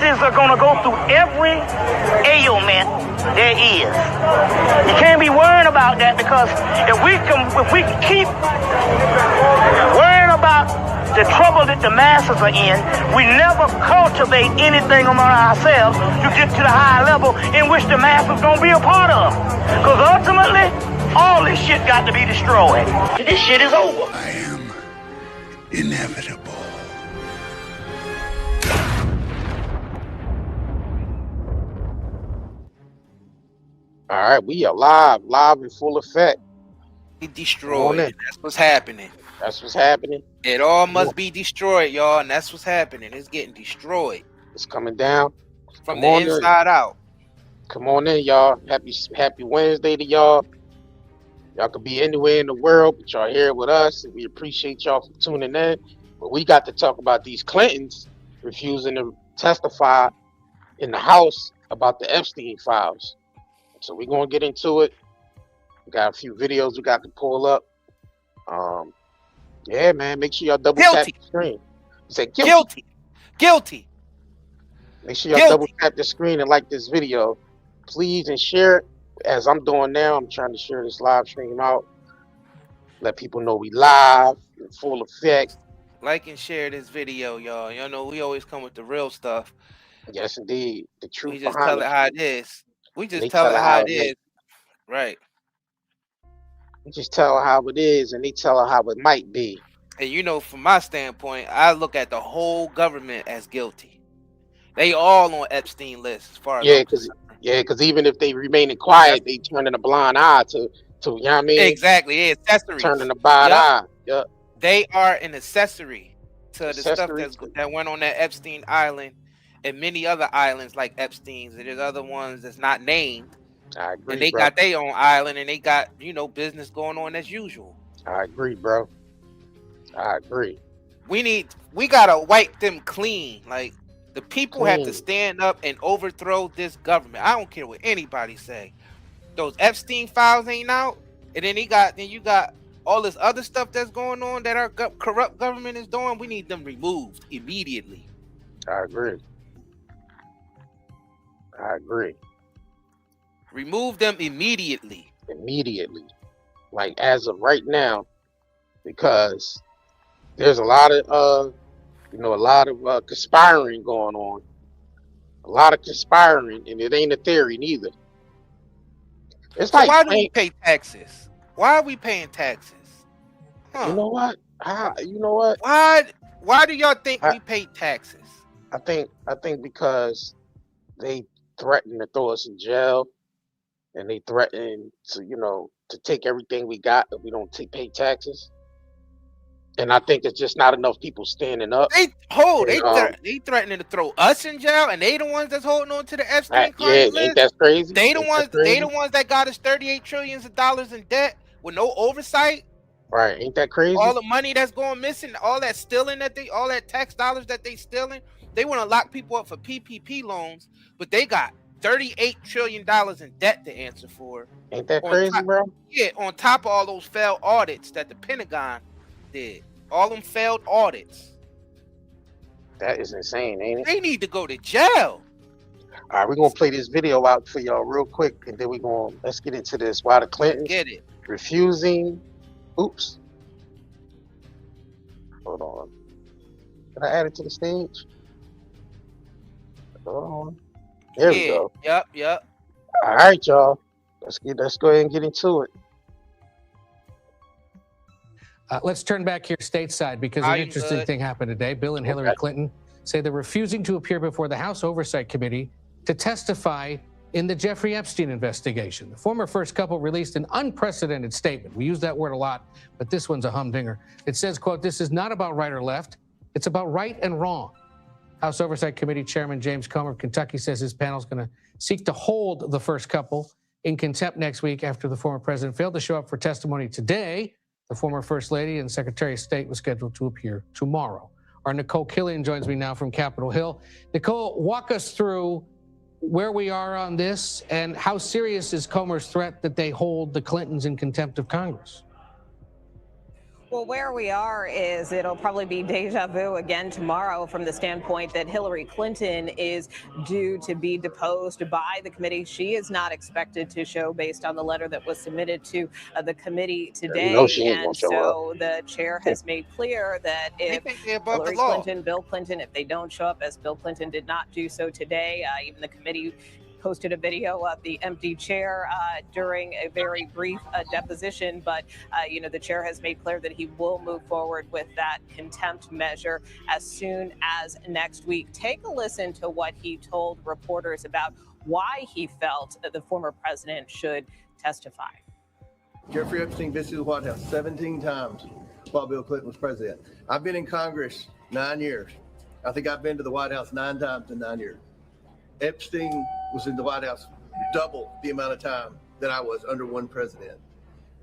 Justices are going to go through every ailment there is. You can't be worrying about that, because if we keep worrying about the trouble that the masses are in, we never cultivate anything among ourselves to get to the high level in which the masses gonna be a part of. Because ultimately, all this shit got to be destroyed. This shit is over. I am inevitable. All right, we are live in full effect. Be destroyed. That's what's happening. That's what's happening. It all must be destroyed, y'all, and that's what's happening. It's getting destroyed. It's coming down from the inside out. Come on in, y'all. Happy Wednesday to y'all. Y'all could be anywhere in the world, but y'all here with us, and we appreciate y'all for tuning in. But we got to talk about these Clintons refusing to testify in the House about the Epstein files. So we're gonna get into it. We got a few videos we got to pull up. Yeah, man. Make sure y'all double tap the screen. You say guilty. Guilty. Make sure y'all double tap the screen and like this video, please, and share it. As I'm doing now, I'm trying to share this live stream out. Let people know we live in full effect. Like and share this video, y'all. Y'all know we always come with the real stuff. Yes, indeed. The truth. We just tell it how it is. We just tell it how it is. Right. We just tell how it is, and they tell her how it might be. And you know, from my standpoint, I look at the whole government as guilty. They all on Epstein list as far as because even if they remaining quiet, they turning a blind eye to you know what I mean? Exactly, accessories. Turning a blind eye. Yep. They are an accessory to the stuff that went on that Epstein island and many other islands like Epstein's. There's other ones that's not named. I agree, and they bro. got their own island, and they got, you know, business going on as usual. I agree, bro. I agree. We gotta wipe them clean. Like, the people have to stand up and overthrow this government. I don't care what anybody say. Those Epstein files ain't out, and then you got all this other stuff that's going on that our corrupt government is doing. We need them removed immediately. I agree. Remove them immediately. Like as of right now, because there's a lot of conspiring going on. A lot of conspiring, and it ain't a theory neither. It's so like, why do we pay taxes? Why are we paying taxes? You know what? Why do y'all think we pay taxes? I think because they threaten to throw us in jail, and they threaten to take everything we got if we don't pay taxes. And I think it's just not enough people standing up. They threatening to throw us in jail, and they the ones that's holding on to the Epstein list. Ain't that crazy? They the ones that got us $38 trillion in debt with no oversight. Right? Ain't that crazy? All the money that's going missing, all that stealing all that tax dollars that they stealing. They want to lock people up for PPP loans, but they got $38 trillion in debt to answer for. Ain't that crazy, bro? Yeah, on top of all those failed audits that the Pentagon did. All them failed audits. That is insane, ain't it? They need to go to jail. All right, we're going to play this video out for y'all real quick, and then let's get into this. Why the Clintons refusing. Oops. Hold on. Can I add it to the stage? Hold on. There we go. Yep. All right, y'all. Let's go ahead and get into it. Let's turn back here stateside, because an interesting thing happened today. Bill and Hillary Clinton say they're refusing to appear before the House Oversight Committee to testify in the Jeffrey Epstein investigation. The former first couple released an unprecedented statement. We use that word a lot, but this one's a humdinger. It says, quote, "This is not about right or left. It's about right and wrong." House Oversight Committee Chairman James Comer of Kentucky says his panel is going to seek to hold the first couple in contempt next week after the former president failed to show up for testimony today. The former First Lady and Secretary of State was scheduled to appear tomorrow. Our Nicole Killian joins me now from Capitol Hill. Nicole, walk us through where we are on this, and how serious is Comer's threat that they hold the Clintons in contempt of Congress? Well, where we are is it'll probably be deja vu again tomorrow from the standpoint that Hillary Clinton is due to be deposed by the committee. She is not expected to show based on the letter that was submitted to the committee today. She ain't gonna And show up. so the chair has made clear that if Hillary Clinton, Bill Clinton, if they don't show up, as Bill Clinton did not do so today, even the committee posted a video of the empty chair during a very brief deposition. But, the chair has made clear that he will move forward with that contempt measure as soon as next week. Take a listen to what he told reporters about why he felt that the former president should testify. Jeffrey Epstein visited the White House 17 times while Bill Clinton was president. I've been in Congress 9 years. I think I've been to the White House 9 times in 9 years. Epstein was in the White House double the amount of time that I was under one president.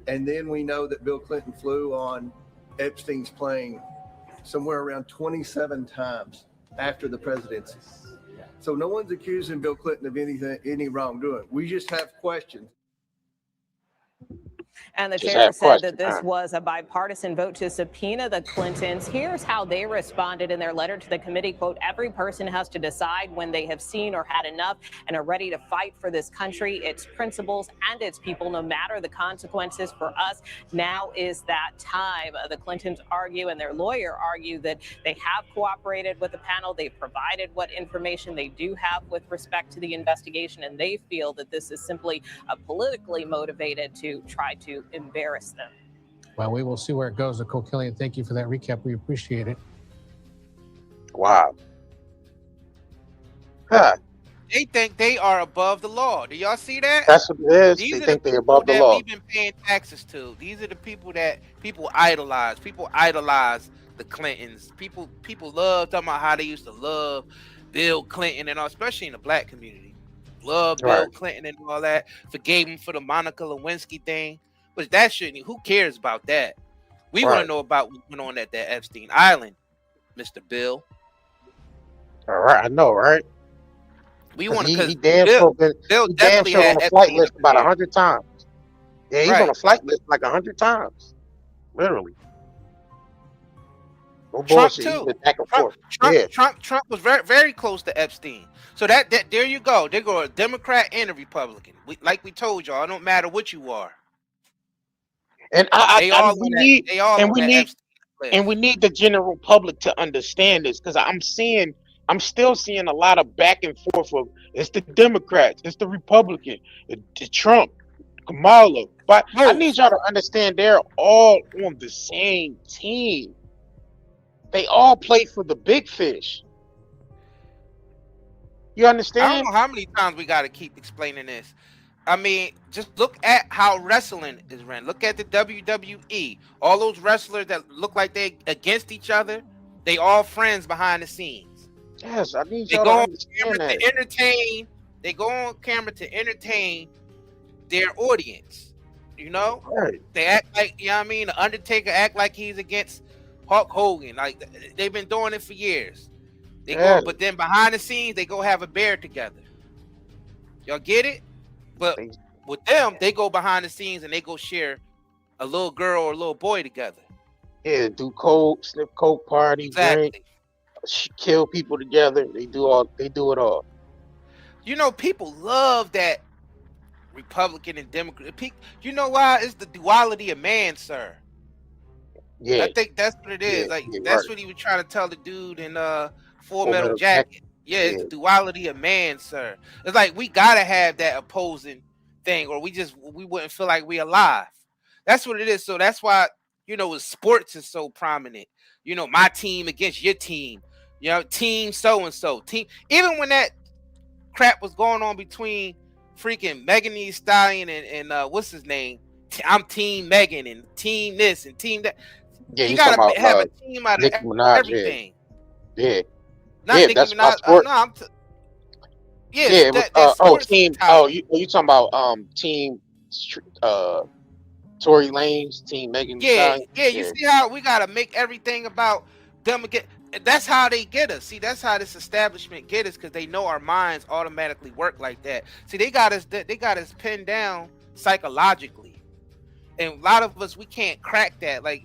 And then we know that Bill Clinton flew on Epstein's plane somewhere around 27 times after the presidency. So no one's accusing Bill Clinton of any wrongdoing. We just have questions. And the chair said that this was a bipartisan vote to subpoena the Clintons. Here's how they responded in their letter to the committee. Quote, every person has to decide when they have seen or had enough and are ready to fight for this country, its principles, and its people, no matter the consequences. For us, now is that time. The Clintons argue, and their lawyer argue, that they have cooperated with the panel. They've provided what information they do have with respect to the investigation, and they feel that this is simply politically motivated to try to embarrass them. Well, we will see where it goes. Nicole Killian, thank you for that recap. We appreciate it. Wow. Huh. They think they are above the law. Do y'all see that? That's what it is. These they think they're above the that law. We've been paying taxes to. These are the people that people idolize. People idolize the Clintons. People love talking about how they used to love Bill Clinton and all, especially in the black community. Love Bill Clinton and all that. Forgave him for the Monica Lewinsky thing. But that shouldn't. Who cares about that? We want to know about what went on at that Epstein Island, Mr. Bill. All right, I know, right? We want to, he damn sure on a flight list about 100 times. Yeah, he's on a flight list like 100 times, literally. No bullshit. Trump too. Back and forth. Trump was very, very close to Epstein. So that there you go. They go a Democrat and a Republican. Like we told y'all, it don't matter what you are. And we need the general public to understand this, because I'm still seeing a lot of back and forth of it's the Democrats, it's the Republican, it's Trump, Kamala. But I need y'all to understand they're all on the same team. They all play for the big fish. You understand? I don't know how many times we got to keep explaining this. I mean, just look at how wrestling is ran. Look at the WWE. All those wrestlers that look like they against each other, they all friends behind the scenes. Yes, I need y'all to understand that. They go on camera to entertain their audience. You know? Right. They act like, you know what I mean? The Undertaker act like he's against Hulk Hogan. Like, they've been doing it for years. They go, but then behind the scenes, they go have a beer together. Y'all get it? But with them, they go behind the scenes and they go share a little girl or a little boy together. Yeah, do coke, sniff coke, party, drink, kill people together. They do it all. You know, people love that Republican and Democrat. You know why? It's the duality of man, sir. Yeah, I think that's what it is. That's what he was trying to tell the dude in Full Metal Jacket. Yeah, it's the duality of man, sir. It's like we gotta have that opposing thing, or we wouldn't feel like we alive. That's what it is. So that's why, you know, sports is so prominent. You know, my team against your team. You know, team so and so. Team. Even when that crap was going on between freaking Megan Thee Stallion and what's his name? I'm Team Megan and Team this and Team that. Yeah, you gotta have a team out of everything. Yeah. Not Nicki Minaj. Team. Oh, you talking about team Tory Lanez, team Megan Thee Stallion. Yeah. You see how we gotta make everything about them again. That's how they get us. See, that's how this establishment get us, because they know our minds automatically work like that. See, they got us pinned down psychologically, and a lot of us, we can't crack that. Like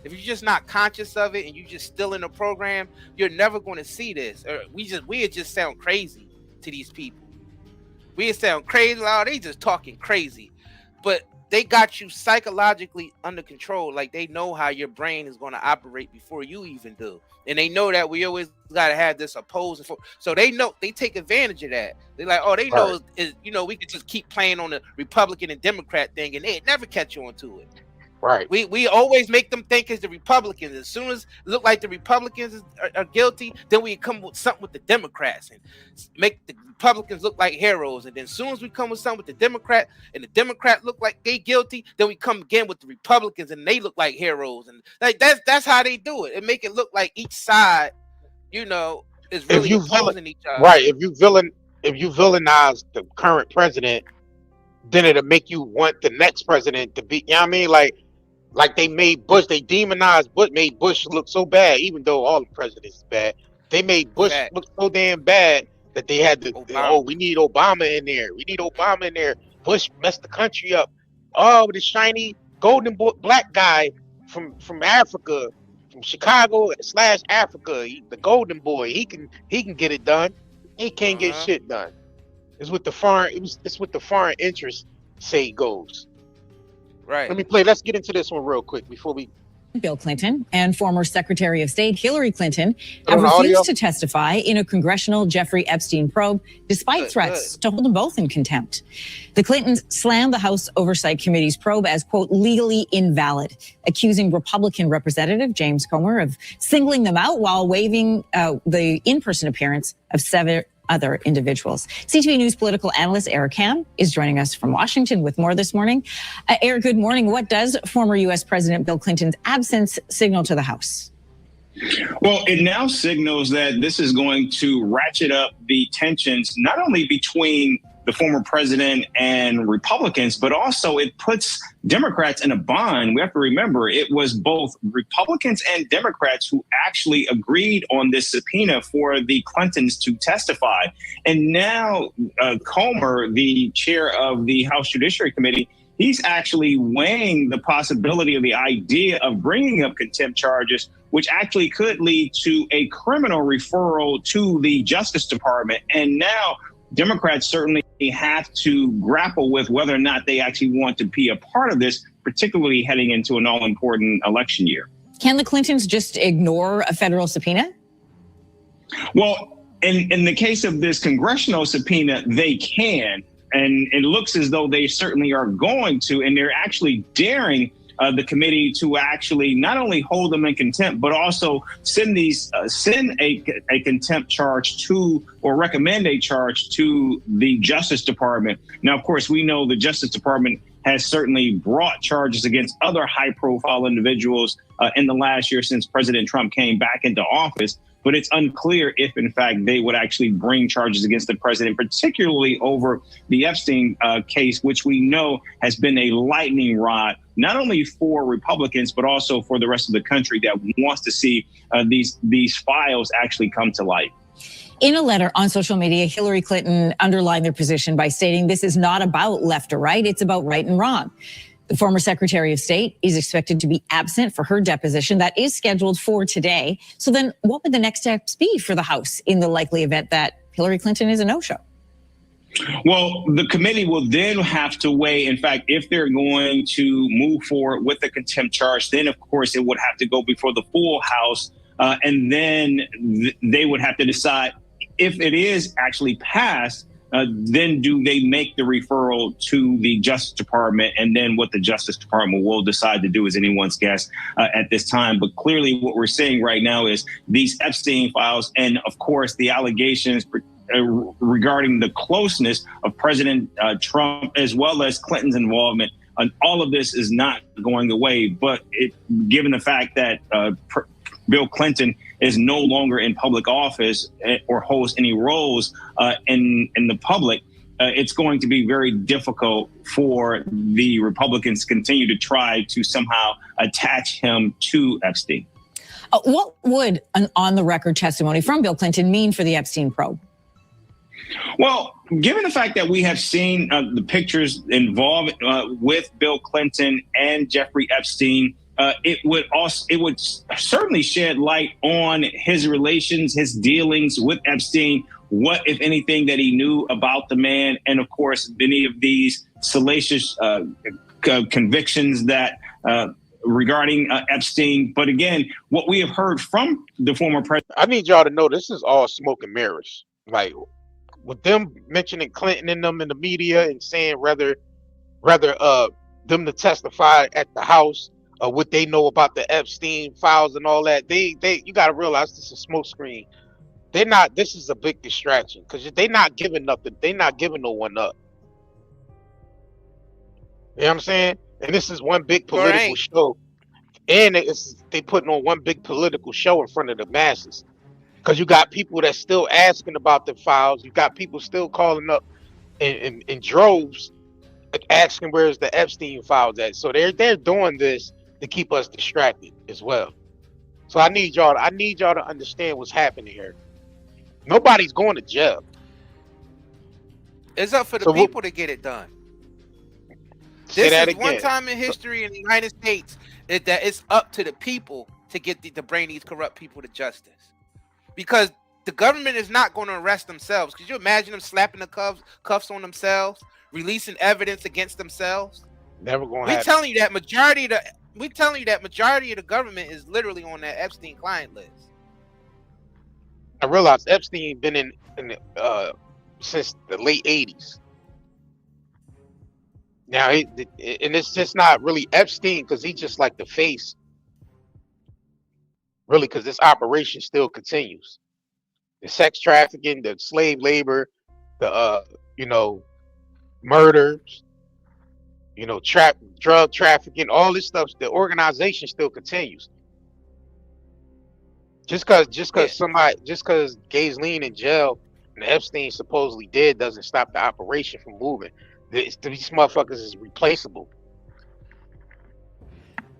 If you're just not conscious of it and you're just still in the program, you're never going to see this. Or we just sound crazy to these people. We sound crazy. Oh, they just talking crazy, but they got you psychologically under control. Like they know how your brain is going to operate before you even do. And they know that we always got to have this opposing. So they know, they take advantage of that. They're like, oh, they know, is, you know, we could just keep playing on the Republican and Democrat thing and they never catch on to it. Right. We always make them think it's the Republicans. As soon as it look like the Republicans are guilty, then we come with something with the Democrats and make the Republicans look like heroes. And then as soon as we come with something with the Democrat and the Democrat look like they guilty, then we come again with the Republicans and they look like heroes. And like that's how they do it. And make it look like each side, you know, is really opposing each other. Right. If you villainize the current president, then it'll make you want the next president to be, you know what I mean? Like they made Bush, they demonized Bush, made Bush look so bad, even though all the presidents is bad. They made Bush look so damn bad that they had to, we need Obama in there. We need Obama in there. Bush messed the country up. Oh, the shiny golden black guy from Africa, from Chicago / Africa, the golden boy, he can get it done. He can't get shit done. It's what the foreign interests say goes. Right. Let's get into this one real quick before we. Bill Clinton and former Secretary of State Hillary Clinton have refused to testify in a congressional Jeffrey Epstein probe, despite threats to hold them both in contempt. The Clintons slammed the House Oversight Committee's probe as, quote, legally invalid, accusing Republican Representative James Comer of singling them out while waiving the in-person appearance of 7 other individuals. CTV News political analyst Eric Ham is joining us from Washington with more this morning. Eric, good morning. What does former U.S. President Bill Clinton's absence signal to the House? Well, it now signals that this is going to ratchet up the tensions, not only between the former president and Republicans, but also it puts Democrats in a bind. We have to remember it was both Republicans and Democrats who actually agreed on this subpoena for the Clintons to testify. And now Comer, the chair of the House Judiciary Committee, he's actually weighing the possibility of the idea of bringing up contempt charges, which actually could lead to a criminal referral to the Justice Department. And now Democrats certainly have to grapple with whether or not they actually want to be a part of this, particularly heading into an all-important election year. Can the Clintons just ignore a federal subpoena? Well, in the case of this congressional subpoena, they can. And it looks as though they certainly are going to, and they're actually daring the committee to actually not only hold them in contempt, but also send a contempt charge to, or recommend a charge to, the Justice Department. Now, of course, we know the Justice Department has certainly brought charges against other high-profile individuals in the last year since President Trump came back into office. But it's unclear if, in fact, they would actually bring charges against the president, particularly over the Epstein case, which we know has been a lightning rod, not only for Republicans, but also for the rest of the country that wants to see these files actually come to light. In a letter on social media, Hillary Clinton underlined their position by stating this is not about left or right, it's about right and wrong. The former Secretary of State is expected to be absent for her deposition that is scheduled for today. So then what would the next steps be for the House in the likely event that Hillary Clinton is a no-show? Well, the committee will then have to weigh, in fact, if they're going to move forward with the contempt charge, then, of course, it would have to go before the full House. And then they would have to decide if it is actually passed. Then do they make the referral to the Justice Department? And then what the Justice Department will decide to do is anyone's guess at this time. But clearly what we're seeing right now is these Epstein files and, of course, the allegations regarding the closeness of President Trump as well as Clinton's involvement. And all of this is not going away. But given the fact that Bill Clinton is no longer in public office or holds any roles in the public, it's going to be very difficult for the Republicans to continue to try to somehow attach him to Epstein. What would an on-the-record testimony from Bill Clinton mean for the Epstein probe? Well, given the fact that we have seen the pictures involved with Bill Clinton and Jeffrey Epstein it would certainly shed light on his relations, his dealings with Epstein, what, if anything, that he knew about the man, and of course, many of these salacious convictions that regarding Epstein. But again, what we have heard from the former president. I need y'all to know this is all smoke and mirrors. Like with them mentioning Clinton and them in the media and saying rather them to testify at the House what they know about the Epstein files and all that. You got to realize this is a smoke screen. They're not. This is a big distraction because they're not giving nothing. They're not giving no one up. You know what I'm saying? And this is one big political show, and they putting on one big political show in front of the masses. Because you got people that's still asking about the files. You got people still calling up in droves, asking where's the Epstein files at. So they're doing this to keep us distracted as well. So I need y'all to understand what's happening here. Nobody's going to jail. It's up for the people to get it done. This is one time in history in the United States that it's up to the people to get to bring these corrupt people to justice. Because the government is not going to arrest themselves. Could you imagine them slapping the cuffs on themselves, releasing evidence against themselves? Never going to happen. We telling you that majority of the government is literally on that Epstein client list. I realize Epstein been in since the late 80s. Now, and it's just not really Epstein because he's just like the face. Really, because this operation still continues. The sex trafficking, the slave labor, the murders, drug trafficking, all this stuff. The organization still continues. Just because Ghislaine in jail and Epstein supposedly did doesn't stop the operation from moving. These motherfuckers is replaceable.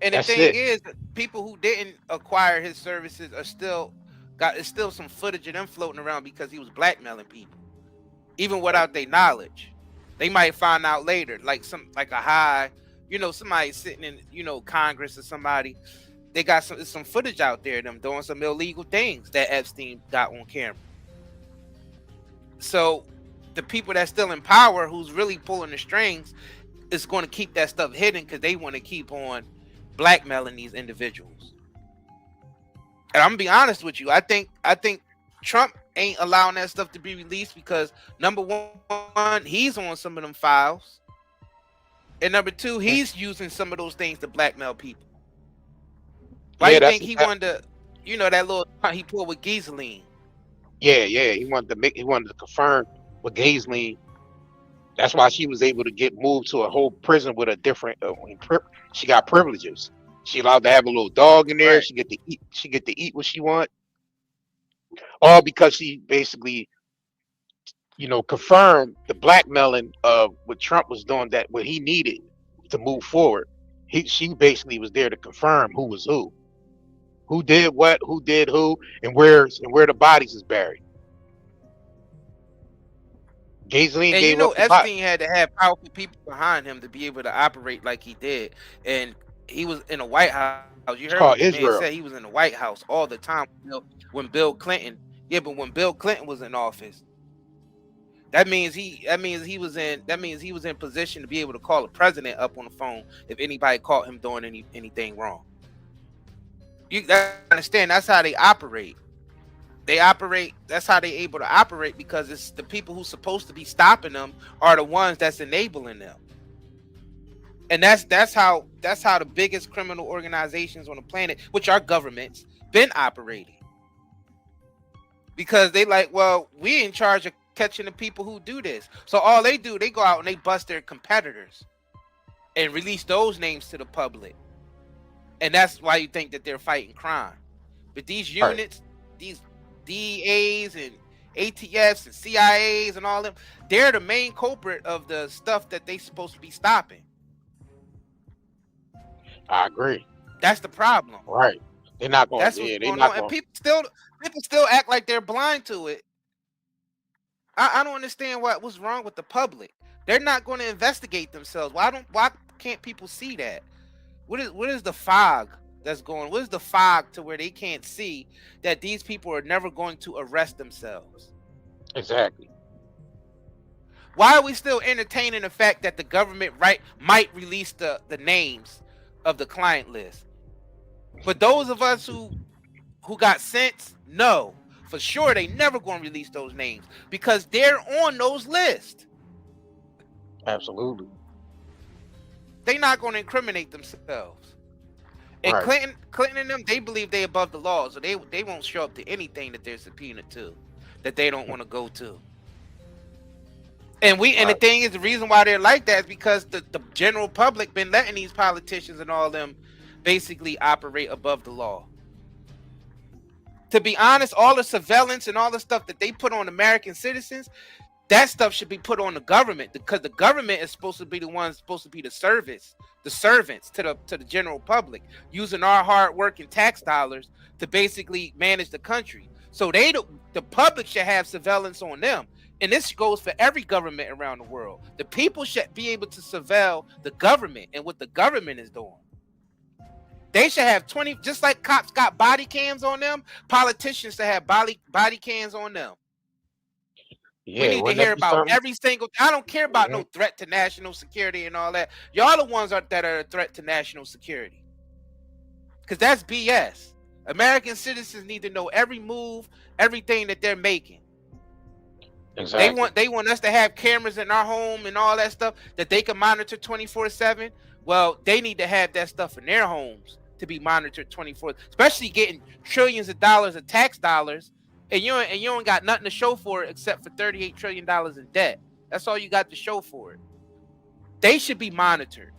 And the thing is, people who didn't acquire his services are still some footage of them floating around because he was blackmailing people, even without their knowledge. They might find out later, like somebody sitting in Congress or somebody. They got some footage out there of them doing some illegal things that Epstein got on camera. So the people that's still in power, who's really pulling the strings, is going to keep that stuff hidden because they want to keep on blackmailing these individuals. And I'm gonna be honest with you, I think Trump ain't allowing that stuff to be released because number one, he's on some of them files, and number two, he's using some of those things to blackmail people. Why do you think he wanted to, that little he pulled with Ghislaine? Yeah, he wanted to confirm with Ghislaine. That's why she was able to get moved to a whole prison with a different. She got privileges. She allowed to have a little dog in there. Right. She get to eat what she want. All because she basically, confirmed the blackmailing of what Trump was doing, that what he needed to move forward. She basically was there to confirm who was who did what, who did who, and where the bodies is buried. Ghislaine gave up Epstein had to have powerful people behind him to be able to operate like he did, and he was in the White House. You heard what the man said, he was in the White House all the time when Bill Clinton. Yeah, but when Bill Clinton was in office, that means he was in position to be able to call the president up on the phone if anybody caught him doing anything wrong. You understand? That's how they operate. That's how they're able to operate, because it's the people who's supposed to be stopping them are the ones that's enabling them. And that's how the biggest criminal organizations on the planet, which are governments, been operating. Because they like, well, we in charge of catching the people who do this. So all they do, they go out and they bust their competitors and release those names to the public. And that's why you think that they're fighting crime. But these units, these DAs and ATFs and CIAs and all them, they're the main culprit of the stuff that they supposed to be stopping. I agree. That's the problem. Right. They're not going. That's what's going on. And people still act like they're blind to it. I don't understand what's wrong with the public. They're not going to investigate themselves. Why can't people see that? What is the fog that's going? What is the fog to where they can't see that these people are never going to arrest themselves? Exactly. Why are we still entertaining the fact that the government might release the names of the client list? But those of us who got sense, no, for sure they never going to release those names because they're on those lists. Absolutely. They're not going to incriminate themselves. And right. Clinton and them, they believe they above the law, so they won't show up to anything that they're subpoenaed to, that they don't want to go to. And the thing is, the reason why they're like that is because the general public been letting these politicians and all them basically operate above the law. To be honest, all the surveillance and all the stuff that they put on American citizens, that stuff should be put on the government, because the government is supposed to be the ones supposed to be the servants to the general public, using our hard working tax dollars to basically manage the country. So the public should have surveillance on them. And this goes for every government around the world. The people should be able to surveil the government and what the government is doing. They should have 20, just like cops got body cams on them, politicians should have body cams on them. Yeah, we need to hear about every single. I don't care about no threat to national security and all that. Y'all the ones that are a threat to national security. Because that's BS. American citizens need to know every move, everything that they're making. Exactly. They want us to have cameras in our home and all that stuff that they can monitor 24/7. Well, they need to have that stuff in their homes to be monitored 24, especially getting trillions of dollars of tax dollars, and you don't got nothing to show for it except for $38 trillion in debt. That's all you got to show for it. They should be monitored.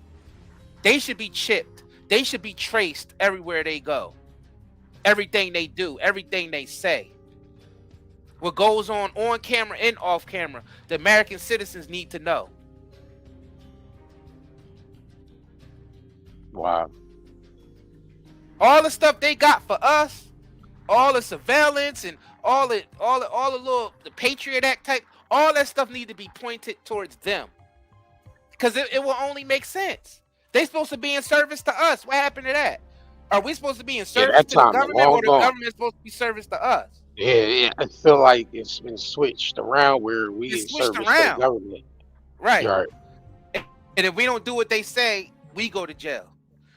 They should be chipped. They should be traced everywhere they go. Everything they do, everything they say. What goes on camera and off camera, the American citizens need to know. Wow. All the stuff they got for us, all the surveillance and all the little the Patriot Act type, all that stuff need to be pointed towards them. Because it will only make sense. They supposed to be in service to us. What happened to that? Are we supposed to be in service to the government, or the government supposed to be service to us? Yeah, I feel like it's been switched around where we in service to the government. Right. And if we don't do what they say, we go to jail.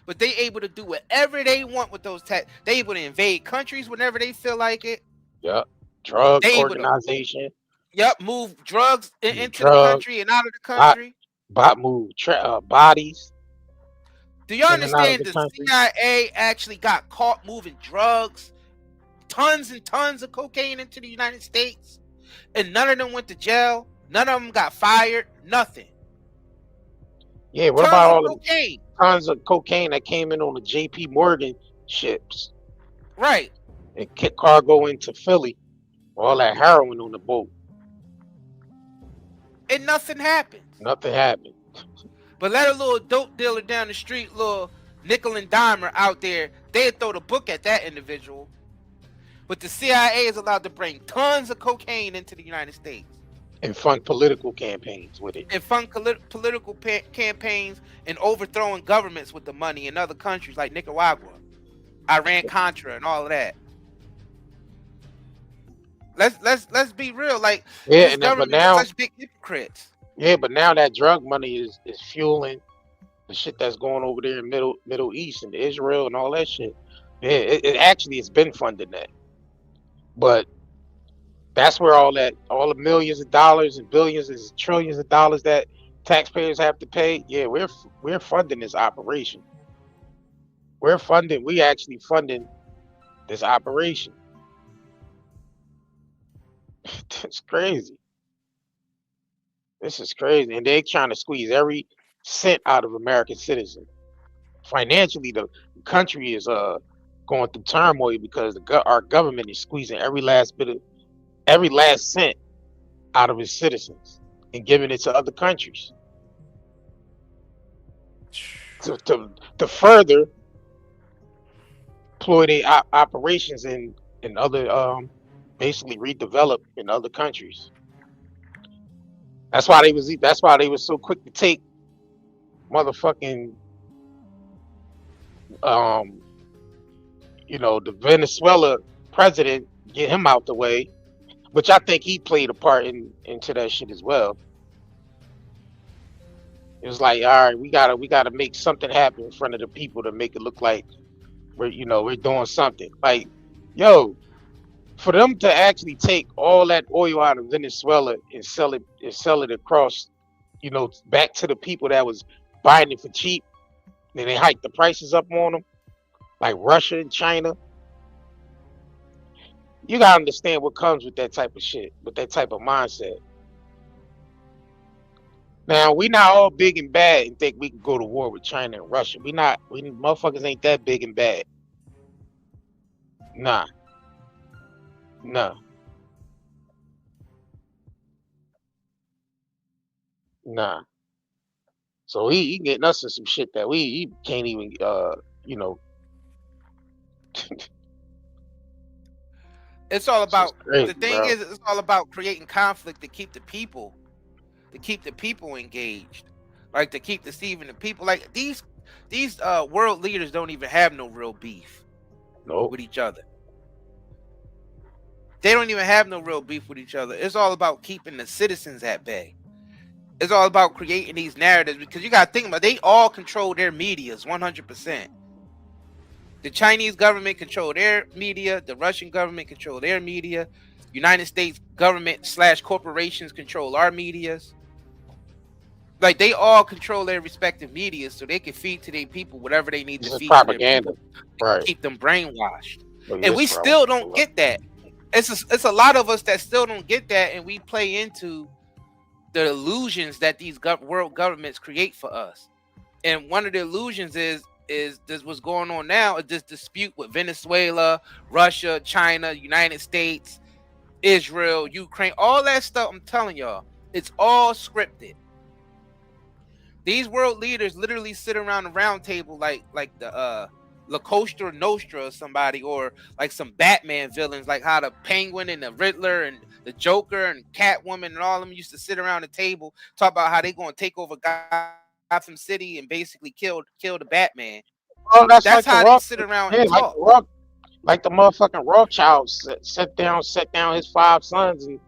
But they able to do whatever they want with those tax. They able to invade countries whenever they feel like it. Yep. Drug organization. Move drugs into the country and out of the country. Move bodies. Do you understand the CIA actually got caught moving drugs, tons and tons of cocaine into the United States, and none of them went to jail? None of them got fired. Nothing. Yeah, what about all the tons of cocaine that came in on the JP Morgan ships? Right. And cargo into Philly. All that heroin on the boat. And nothing happened. Nothing happened. But let a little dope dealer down the street, little nickel and dimer out there, they'd throw the book at that individual. But the CIA is allowed to bring tons of cocaine into the United States. And fund political campaigns with it. And fund political campaigns and overthrowing governments with the money in other countries like Nicaragua, Iran-Contra, and all of that. Let's be real. Like, this government is such big hypocrites. Yeah, but now that drug money is fueling the shit that's going over there in Middle East and Israel and all that shit. Yeah, it actually has been funding that. But that's where all the millions of dollars and billions and trillions of dollars that taxpayers have to pay. Yeah, we're funding this operation. We actually funding this operation. It's crazy. This is crazy. And they're trying to squeeze every cent out of American citizens. Financially, the country is going through turmoil because our government is squeezing every last cent out of its citizens and giving it to other countries to further deploy their operations in other basically redevelop in other countries. That's why they was so quick to take motherfucking the Venezuela president, get him out the way, which I think he played a part into that shit as well. It was like, all right, we gotta make something happen in front of the people to make it look like we're doing something. Like, yo, for them to actually take all that oil out of Venezuela and sell it across, back to the people that was buying it for cheap, and they hiked the prices up on them, like Russia and China. You gotta understand what comes with that type of shit, with that type of mindset. Now, we not all big and bad and think we can go to war with China and Russia. We motherfuckers ain't that big and bad. Nah. Nah. Nah. So he getting us in some shit that he can't even It's all about crazy, the thing bro. is it's all about creating conflict to keep the people engaged. Like to keep deceiving the people. Like these world leaders don't even have no real beef with each other. They don't even have no real beef with each other. It's all about keeping the citizens at bay. It's all about creating these narratives because you gotta think about they all control their medias 100%. The Chinese government control their media, the Russian government control their media, United States government / corporations control our medias. Like they all control their respective media so they can feed to their people whatever they need to feed propaganda, to their people, keep them brainwashed. Well, and we still don't get that. It's a lot of us that still don't get that, and we play into the illusions that these world governments create for us. And one of the illusions is this what's going on now is this dispute with Venezuela, Russia, China, United States, Israel, Ukraine, all that stuff. I'm telling y'all, it's all scripted. These world leaders literally sit around the round table like the La Costa Nostra or somebody, or like some Batman villains, like how the Penguin and the Riddler and the Joker and Catwoman and all of them used to sit around the table, talk about how they going to take over Gotham City and basically kill the Batman. Oh, that's like how they sit around and talk. Like the motherfucking Rothschilds set down his 5 sons and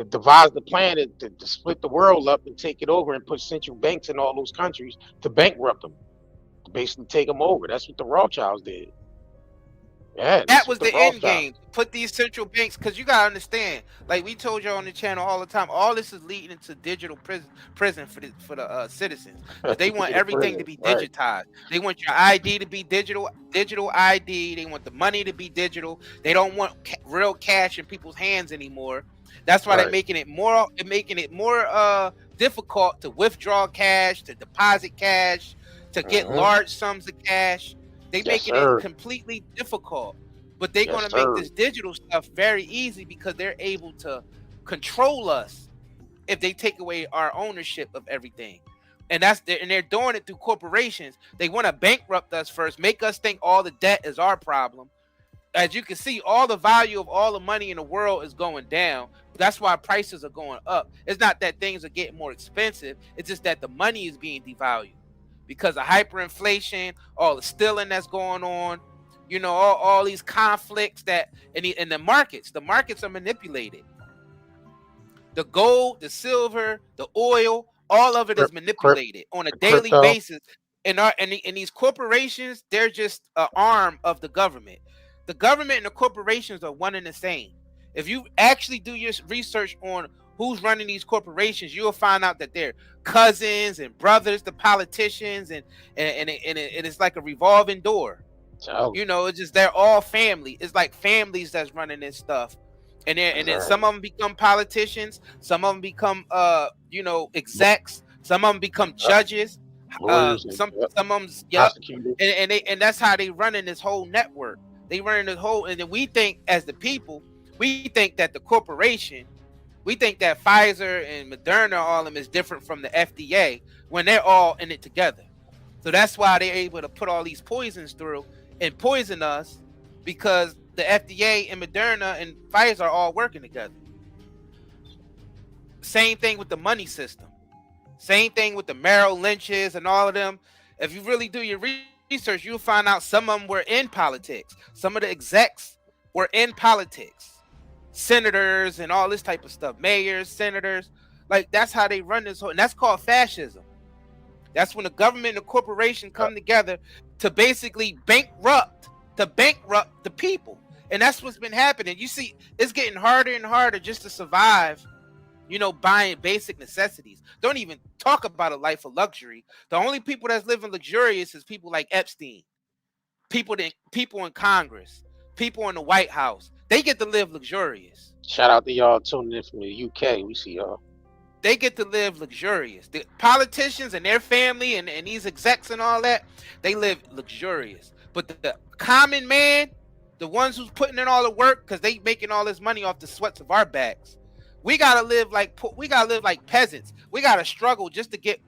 devised the plan to split the world up and take it over and put central banks in all those countries to bankrupt them. Basically take them over. That's what the Rothschilds did. Yeah, that was the end game. Put these central banks, because you gotta understand, like we told you on the channel all the time, all this is leading into digital prison for the citizens. They want everything to be digitized. Right. They want your ID to be digital ID. They want the money to be digital. They don't want real cash in people's hands anymore. That's why they're making it more difficult to withdraw cash, to deposit cash, to get large sums of cash. They making it completely difficult, but they're going to make this digital stuff very easy because they're able to control us if they take away our ownership of everything. And they're doing it through corporations. They want to bankrupt us first, make us think all the debt is our problem. As you can see, all the value of all the money in the world is going down. That's why prices are going up. It's not that things are getting more expensive. It's just that the money is being devalued because of hyperinflation, all the stealing that's going on, all these conflicts that in the markets are manipulated. The gold, the silver, the oil, all of it is manipulated on a daily basis. And these corporations, they're just an arm of the government. The government and the corporations are one and the same. If you actually do your research on who's running these corporations, you'll find out that they're cousins and brothers, the politicians, and it's like a revolving door. It's just they're all family. It's like families that's running this stuff, and then some of them become politicians, some of them become execs, some of them become judges, some of them and that's how they running this whole network. They running this whole, and then we think as the people, we think that the corporation. We think that Pfizer and Moderna, all of them, is different from the FDA when they're all in it together. So that's why they're able to put all these poisons through and poison us, because the FDA and Moderna and Pfizer are all working together. Same thing with the money system. Same thing with the Merrill Lynches and all of them. If you really do your research, you'll find out some of them were in politics. Some of the execs were in politics. Senators and all this type of stuff. Mayors, senators. Like, that's how they run this whole, and that's called fascism. That's when the government and the corporation come together to basically bankrupt the people. And that's what's been happening. You see, it's getting harder and harder just to survive, you know, buying basic necessities. Don't even talk about a life of luxury. The only people that's living luxurious is people like Epstein, people in Congress, people in the White House. They get to live luxurious. Shout out to y'all tuning in from the UK. We see y'all. They get to live luxurious. The politicians and their family and these execs and all that, they live luxurious. But the common man, the ones who's putting in all the work, because they making all this money off the sweats of our backs, we gotta live like peasants. We gotta struggle just to get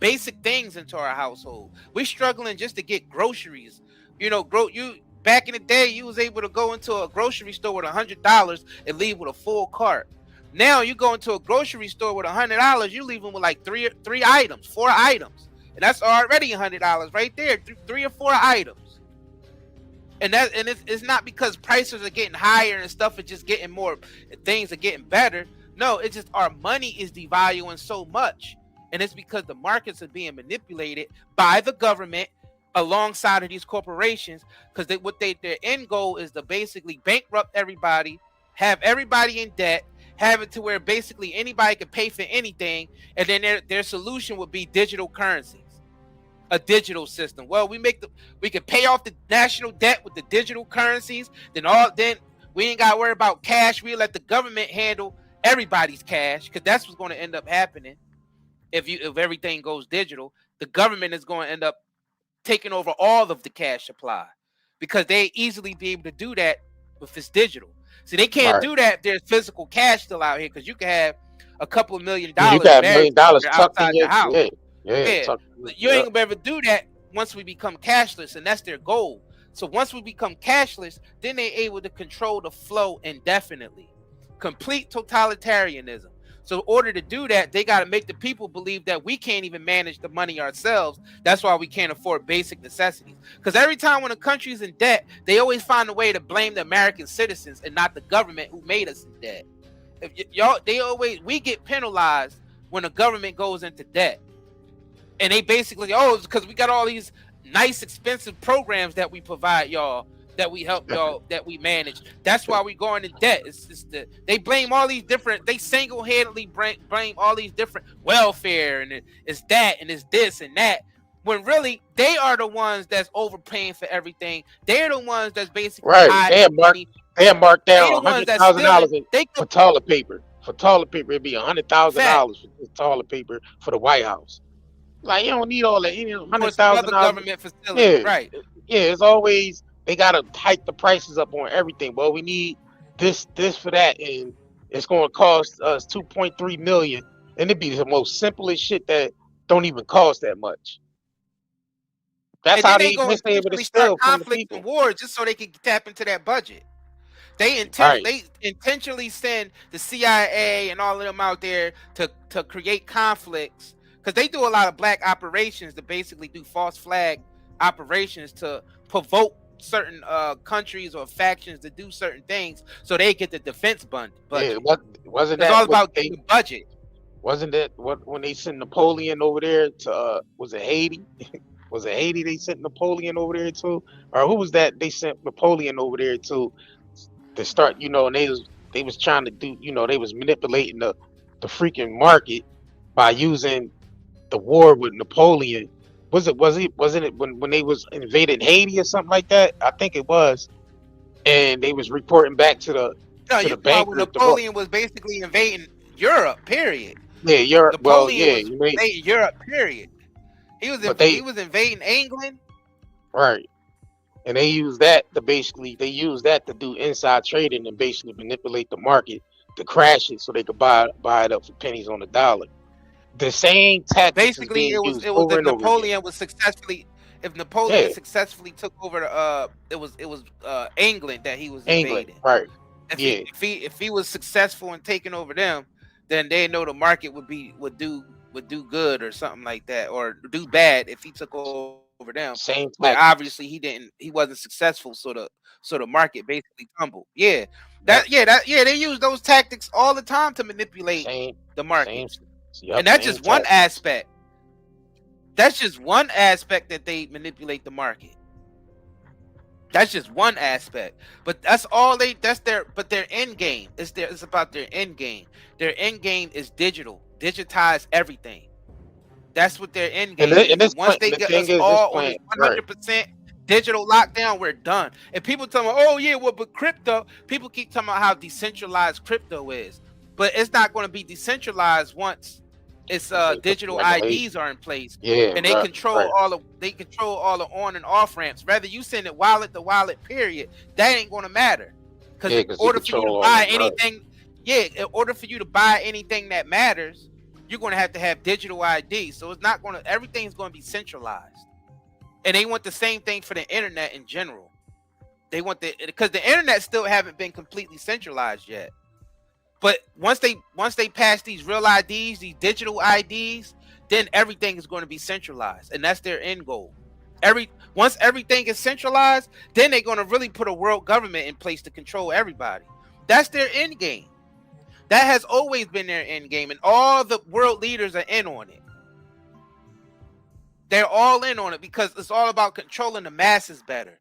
basic things into our household. We're struggling just to get groceries. You know, back in the day, you was able to go into a grocery store with $100 and leave with a full cart. Now you go into a grocery store with $100, you leaving with like four items, and that's already $100 right there. Three or four items, and it's not because prices are getting higher and stuff is just getting more, things are getting better. No, it's just our money is devaluing so much, and it's because the markets are being manipulated by the government alongside of these corporations, because their end goal is to basically bankrupt everybody, have everybody in debt, have it to where basically anybody can pay for anything, and then their solution would be digital currencies, a digital system. Well, we can pay off the national debt with the digital currencies. Then we ain't got to worry about cash. We let the government handle everybody's cash, because that's what's going to end up happening. If everything goes digital, the government is going to end up taking over all of the cash supply, because they easily be able to do that if it's digital. See, they can't do that if there's physical cash still out here, because you can have a couple of $1 million. You got $1 million tucked in your house. Yeah. You ain't gonna be able to do that once we become cashless, and that's their goal. So once we become cashless, then they're able to control the flow indefinitely. Complete totalitarianism. So in order to do that, they got to make the people believe that we can't even manage the money ourselves. That's why we can't afford basic necessities. Because every time when a country's in debt, they always find a way to blame the American citizens and not the government who made us in debt. We get penalized when the government goes into debt. And they basically, it's because we got all these nice, expensive programs that we provide y'all, that we help y'all, that we manage. That's why we going in debt. They blame all these different, they single-handedly blame all these different welfare, and it's that, and it's this and that. When really, they are the ones that's overpaying for everything. They're the ones that's basically They have marked down $100,000 for toilet paper. For toilet paper, it'd be $100,000 for toilet paper for the White House. Like, you don't need all that. You know, $100,000 government facility, right? Yeah, it's always, they gotta hike the prices up on everything. Well, we need this for that, and it's gonna cost us $2.3 million, and it'd be the most simplest shit that don't even cost that much. That's how they able to steal from the people. And war just so they can tap into that budget. They intentionally send the CIA and all of them out there to create conflicts, because they do a lot of black operations to basically do false flag operations to provoke certain countries or factions to do certain things, so they get the defense budget. Wasn't that all about the budget? Wasn't that when they sent Napoleon over there to was it Haiti? Was it Haiti they sent Napoleon over there to? Or who was that they sent Napoleon over there to start, and they was trying to do, they was manipulating the freaking market by using the war with Napoleon. Wasn't it when they was invading Haiti or something like that? I think it was. And they was reporting back to the bank. Napoleon was basically invading Europe, period. Yeah, Europe. Napoleon was invading Europe, period. He was invading England. Right. And they use that to do inside trading and basically manipulate the market to crash it so they could buy it up for pennies on the dollar. The same tactics. Basically, it was if Napoleon was successfully, successfully took over it was England that he was invading. Right. If he was successful in taking over them, then they know the market would do good or something like that, or do bad if he took over over them. Same But tactics. obviously he wasn't successful, so the market basically tumbled. Yeah. Yep. They use those tactics all the time to manipulate the market. Yep, And that's same just one tactics. aspect. That's just one aspect that they manipulate the market. That's just one aspect. But that's all their end game. It's about their end game. Their end game is digitize everything. That's what their end game is. Once they get us all on this 100% digital lockdown, we're done. And people tell me, oh yeah, well, but crypto, people keep talking about how decentralized crypto is. But it's not going to be decentralized once it's digital IDs are in place. Yeah, and they control all the on and off ramps. Whether you send it wallet to wallet, period, that ain't going to matter. Because in order for you to buy anything, in order for you to buy anything that matters, you're going to have digital ID. So it's not going to, everything's going to be centralized. And they want the same thing for the internet in general. They want because the internet still haven't been completely centralized yet. But once they pass these real IDs, these digital IDs, then everything is going to be centralized. And that's their end goal. Once everything is centralized, then they're going to really put a world government in place to control everybody. That's their end game. That has always been their end game, and all the world leaders are in on it. They're all in on it because it's all about controlling the masses better.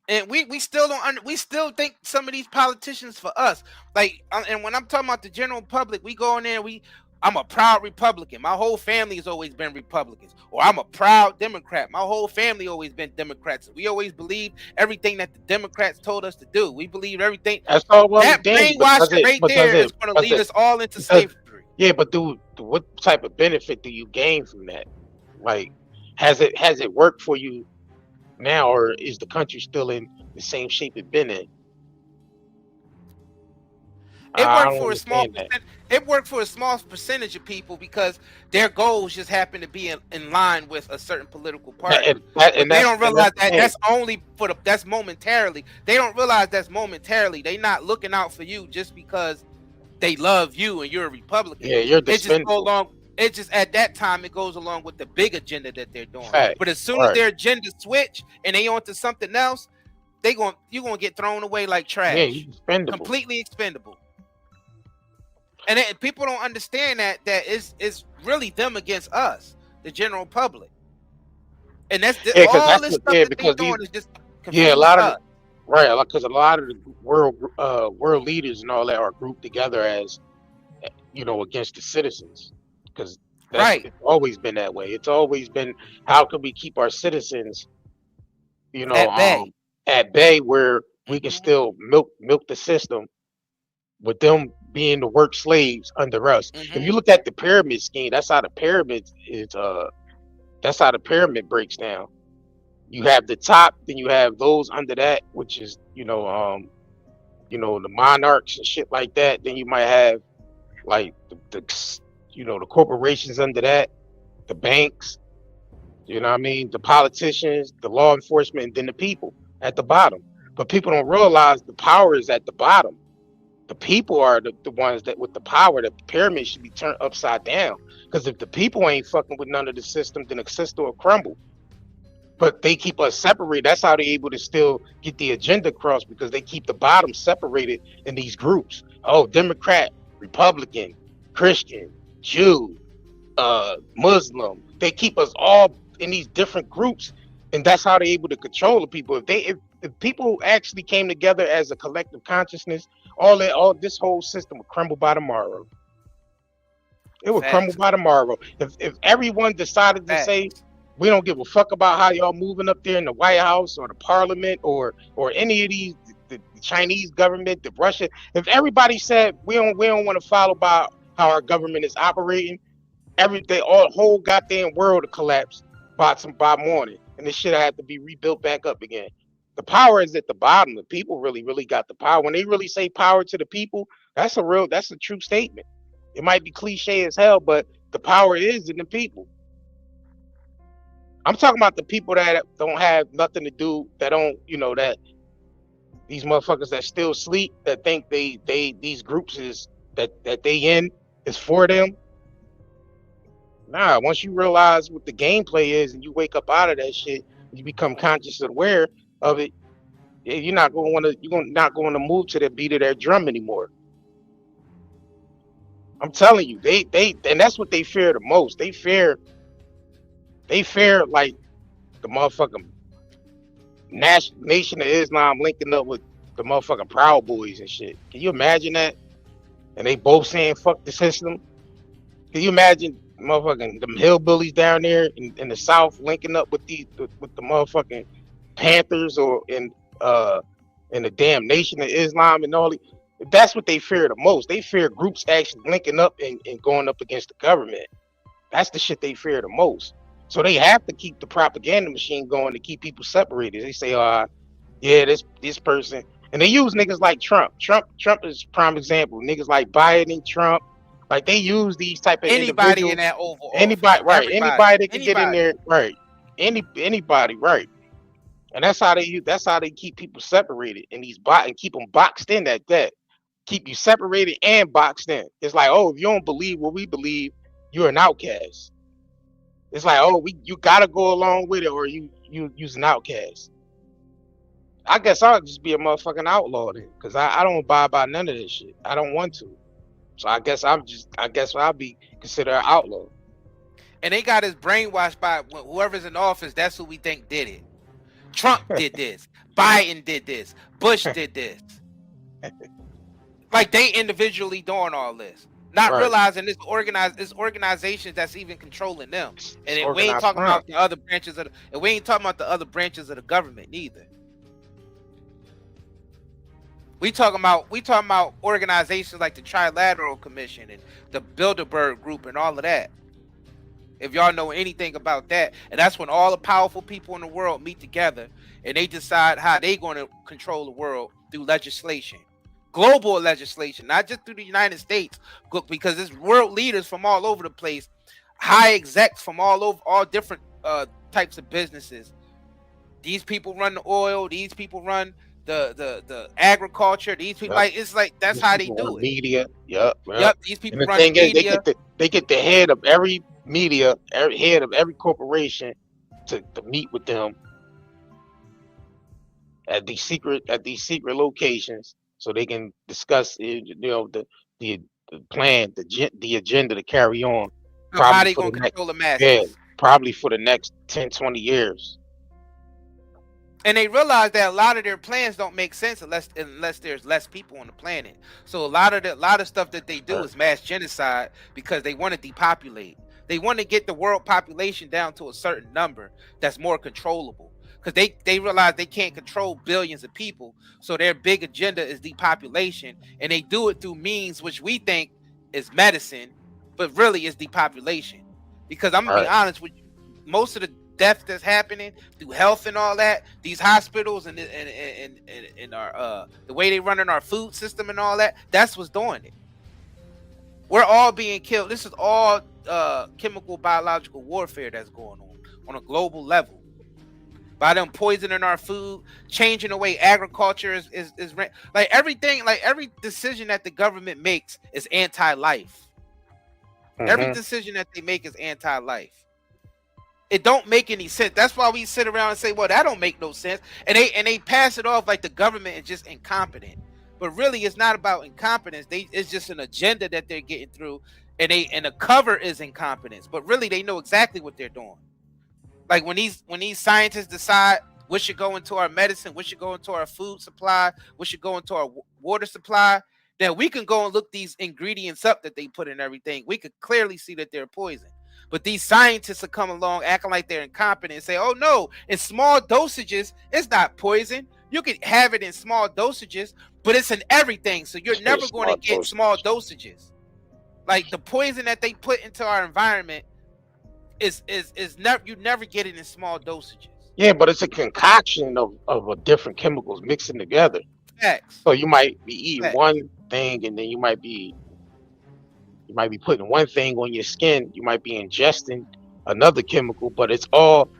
And we still don't we still think some of these politicians for us, like, and when I'm talking about the general public, we go in there, I'm a proud Republican. My whole family has always been Republicans. Or I'm a proud Democrat. My whole family always been Democrats. We always believe everything that the Democrats told us to do. We believe everything. That's all well that brainwashing right there is going to lead us all into slavery. Yeah, but what type of benefit do you gain from that? Like, has it worked for you now, or is the country still in the same shape it's been in? It worked for a small percentage of people because their goals just happen to be in line with a certain political party. And they don't realize that's momentarily. They don't realize that's momentarily. They're not looking out for you just because they love you and you're a Republican. Yeah, you're dispensable. It just at that time it goes along with the big agenda that they're doing. But as soon as their agenda switch and they onto something else, you're gonna get thrown away like trash. Yeah, you're expendable. Completely expendable. And people don't understand that it's really them against us, the general public. And that's all this stuff that they're doing is just a lot of because a lot of the world leaders and all that are grouped together as, against the citizens. Because it's always been that way. It's always been, how can we keep our citizens, at bay, where we can still milk the system with them being the work slaves under us. If you look at the pyramid scheme, that's how the pyramid breaks down. You have the top, then you have those under that, which is the monarchs and shit like that. Then you might have like the corporations under that, the banks, the politicians, the law enforcement, and then the people at the bottom. But people don't realize the power is at the bottom. The people are the ones that with the power. The pyramid should be turned upside down. Because if the people ain't fucking with none of the system, then the system will crumble. But they keep us separated. That's how they're able to still get the agenda across, because they keep the bottom separated in these groups. Oh, Democrat, Republican, Christian, Jew, Muslim. They keep us all in these different groups, and that's how they're able to control the people. If people actually came together as a collective consciousness, all this whole system would crumble by tomorrow. It would crumble by tomorrow. If everyone decided to say, we don't give a fuck about how y'all moving up there in the White House or the Parliament or any of these, the Chinese government, the Russian. If everybody said we don't want to follow by how our government is operating, whole goddamn world would collapse by morning, and this shit had to be rebuilt back up again. The power is at the bottom. The people really, really got the power. When they really say power to the people, that's a true statement. It might be cliche as hell, but the power is in the people. I'm talking about the people that don't have nothing to do, that don't, that these motherfuckers that still sleep, that think these groups is that they in is for them. Nah, once you realize what the gameplay is and you wake up out of that shit, you become conscious and aware of it. Yeah, you're not going to want to. Not going to move to the beat of their drum anymore. I'm telling you, and that's what they fear the most. They fear like the motherfucking Nation of Islam linking up with the motherfucking Proud Boys and shit. Can you imagine that? And they both saying fuck the system. Can you imagine motherfucking them hillbillies down there in the South linking up with the motherfucking Panthers or in the damn Nation of Islam and all? That's what they fear the most. They fear groups actually linking up and going up against the government. That's the shit they fear the most. So they have to keep the propaganda machine going to keep people separated. They say, yeah, this person, and they use niggas like Trump. Trump is prime example. Niggas like Biden, Trump, like they use these type of anybody individuals. In that Oval Anybody, right? Everybody. Anybody that can get in there, right? Anybody, right? And that's how they keep people separated and keep them boxed in at that. Keep you separated and boxed in. It's like, oh, if you don't believe what we believe, you're an outcast. It's like, oh, you gotta go along with it, or you's an outcast. I guess I'll just be a motherfucking outlaw then, because I don't abide by none of this shit. I don't want to. So I guess I'll be considered an outlaw. And they got us brainwashed by whoever's in office. That's who we think did it. Trump did this. Biden did this. Bush did this. Like they individually doing all this, not realizing it's organizations that's even controlling them. And we ain't talking about the other branches of the government neither. We talking about organizations like the Trilateral Commission and the Bilderberg Group and all of that. If y'all know anything about that, and that's when all the powerful people in the world meet together and they decide how they going to control the world through legislation. Global legislation, not just through the United States, because there's world leaders from all over the place, high execs from all different types of businesses. These people run the oil. These people run the agriculture. These people, it's like that's how they do it. Media, yep. These people run the media. They get the head of every media, head of every corporation to meet with them at these secret locations. So they can discuss, the plan, the agenda to carry on. How they gonna control the masses? Yeah, probably for the next 10, 20 years. And they realize that a lot of their plans don't make sense unless there's less people on the planet. So a lot of stuff that they do is mass genocide because they want to depopulate. They want to get the world population down to a certain number that's more controllable. Because they realize they can't control billions of people, so their big agenda is depopulation, and they do it through means which we think is medicine, but really is depopulation. Because I'm gonna be honest with you, most of the death that's happening through health and all that, these hospitals and our the way they run in our food system and all that, that's what's doing it. We're all being killed. This is all chemical biological warfare that's going on a global level. By them poisoning our food, changing the way agriculture is like everything, like every decision that the government makes is anti-life. Every decision that they make is anti-life. It don't make any sense. That's why we sit around and say, well, that don't make no sense. And they pass it off like the government is just incompetent. But really it's not about incompetence. It's just an agenda that they're getting through, and the cover is incompetence. But really they know exactly what they're doing. Like when these scientists decide what should go into our medicine, what should go into our food supply, what should go into our water supply, then we can go and look these ingredients up that they put in everything. We could clearly see that they're poison. But these scientists will come along acting like they're incompetent and say, oh no, in small dosages, it's not poison. You can have it in small dosages, but it's in everything. So you're never going to get small dosages. Like the poison that they put into our environment is never, you never get it in small dosages. Yeah, but it's a concoction of different chemicals mixing together. Facts. So you might be eating one thing, and then you might be putting one thing on your skin. You might be ingesting another chemical, but it's all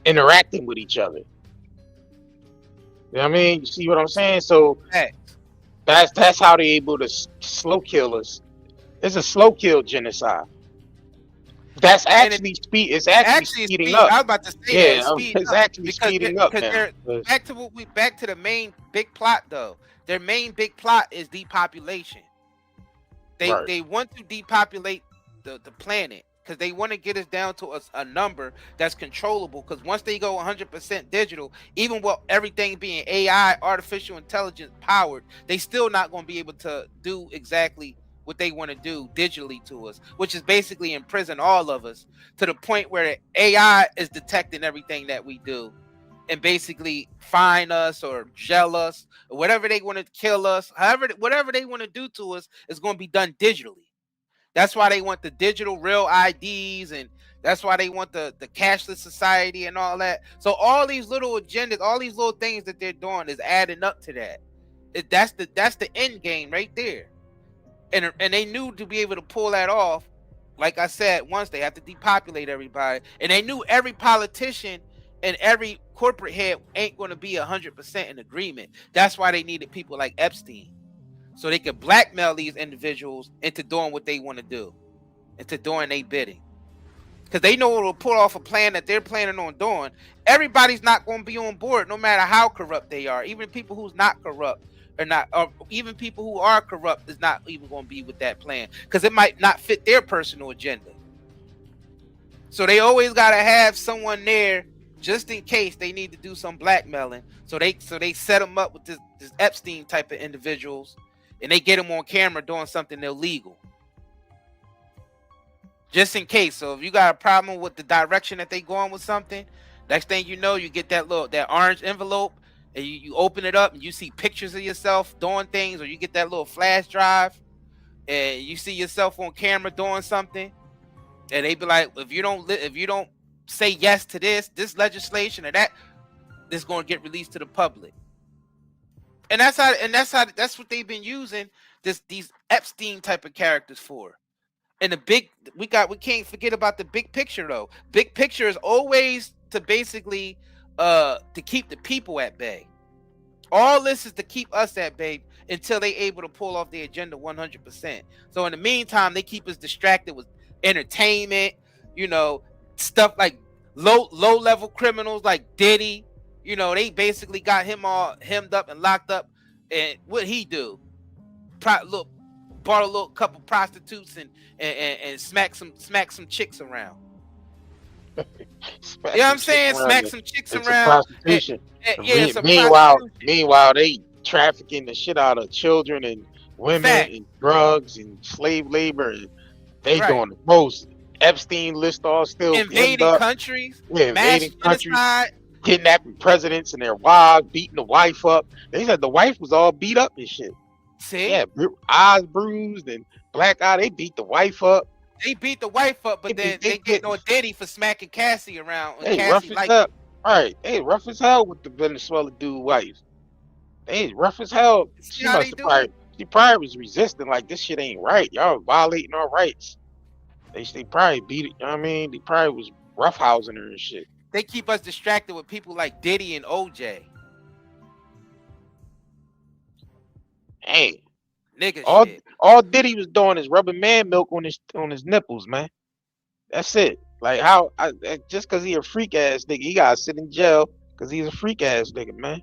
interacting with each other. You know what I mean? You see what I'm saying? So that's how they're able to slow kill us It's a slow kill genocide. That's actually it's actually speeding up. I was about to say yeah, it's actually speeding up now. Back to the main big plot though. Their main big plot is depopulation. They want to depopulate the planet because they want to get us down to a number that's controllable. Because once they go 100% digital, even with everything being AI, artificial intelligence powered, they still not going to be able to do exactly what they want to do digitally to us, which is basically imprison all of us to the point where AI is detecting everything that we do and basically fine us or gel us or whatever they want to kill us. Whatever they want to do to us is going to be done digitally. That's why they want the digital real IDs, and that's why they want the cashless society and all that. So all these little agendas, all these little things that they're doing is adding up to that. That's the end game right there. And they knew to be able to pull that off, like I said, once they have to depopulate everybody. And they knew every politician and every corporate head ain't going to be 100% in agreement. That's why they needed people like Epstein. So they could blackmail these individuals into doing what they want to do, into doing their bidding. Because they know it'll pull off a plan that they're planning on doing. Everybody's not going to be on board, no matter how corrupt they are. Even people who's not corrupt. Or even people who are corrupt is not even going to be with that plan because it might not fit their personal agenda. So they always got to have someone there just in case they need to do some blackmailing. So they set them up with this Epstein type of individuals, and they get them on camera doing something illegal. Just in case. So if you got a problem with the direction that they going with something, next thing you know, you get that orange envelope. And you open it up and you see pictures of yourself doing things, or you get that little flash drive and you see yourself on camera doing something, and they be like, if you don't say yes to this legislation or that, this is going to get released to the public. And that's what they've been using these Epstein type of characters for. And we can't forget about the big picture though. Big picture is always to basically to keep the people at bay. All this is to keep us at bay until they able to pull off the agenda 100%. So in the meantime, they keep us distracted with entertainment, stuff like low level criminals like Diddy. They basically got him all hemmed up and locked up. And what he do? Bought a little couple prostitutes and smack some chicks around. You know what I'm saying? Smack some chicks around. Prostitution. Meanwhile, they trafficking the shit out of children and women and drugs and slave labor. And they doing the most. Epstein list all still invading countries, invading countries, kidnapping presidents and their wives, beating the wife up. They said the wife was all beat up and shit. See? Yeah, eyes bruised and black eye. They beat the wife up. They beat the wife up, but then they get no Diddy for smacking Cassie around. They rough as hell. Right. They rough as hell with the Venezuela dude wife. They rough as hell. She probably was resisting, like, this shit ain't right. Y'all violating our rights. They probably beat it. You know what I mean? They probably was roughhousing her and shit. They keep us distracted with people like Diddy and OJ. Hey. Nigga shit. All Diddy was doing is rubbing man milk on his nipples, man. That's it. Like just because he a freak ass nigga, he gotta sit in jail because he's a freak ass nigga, man.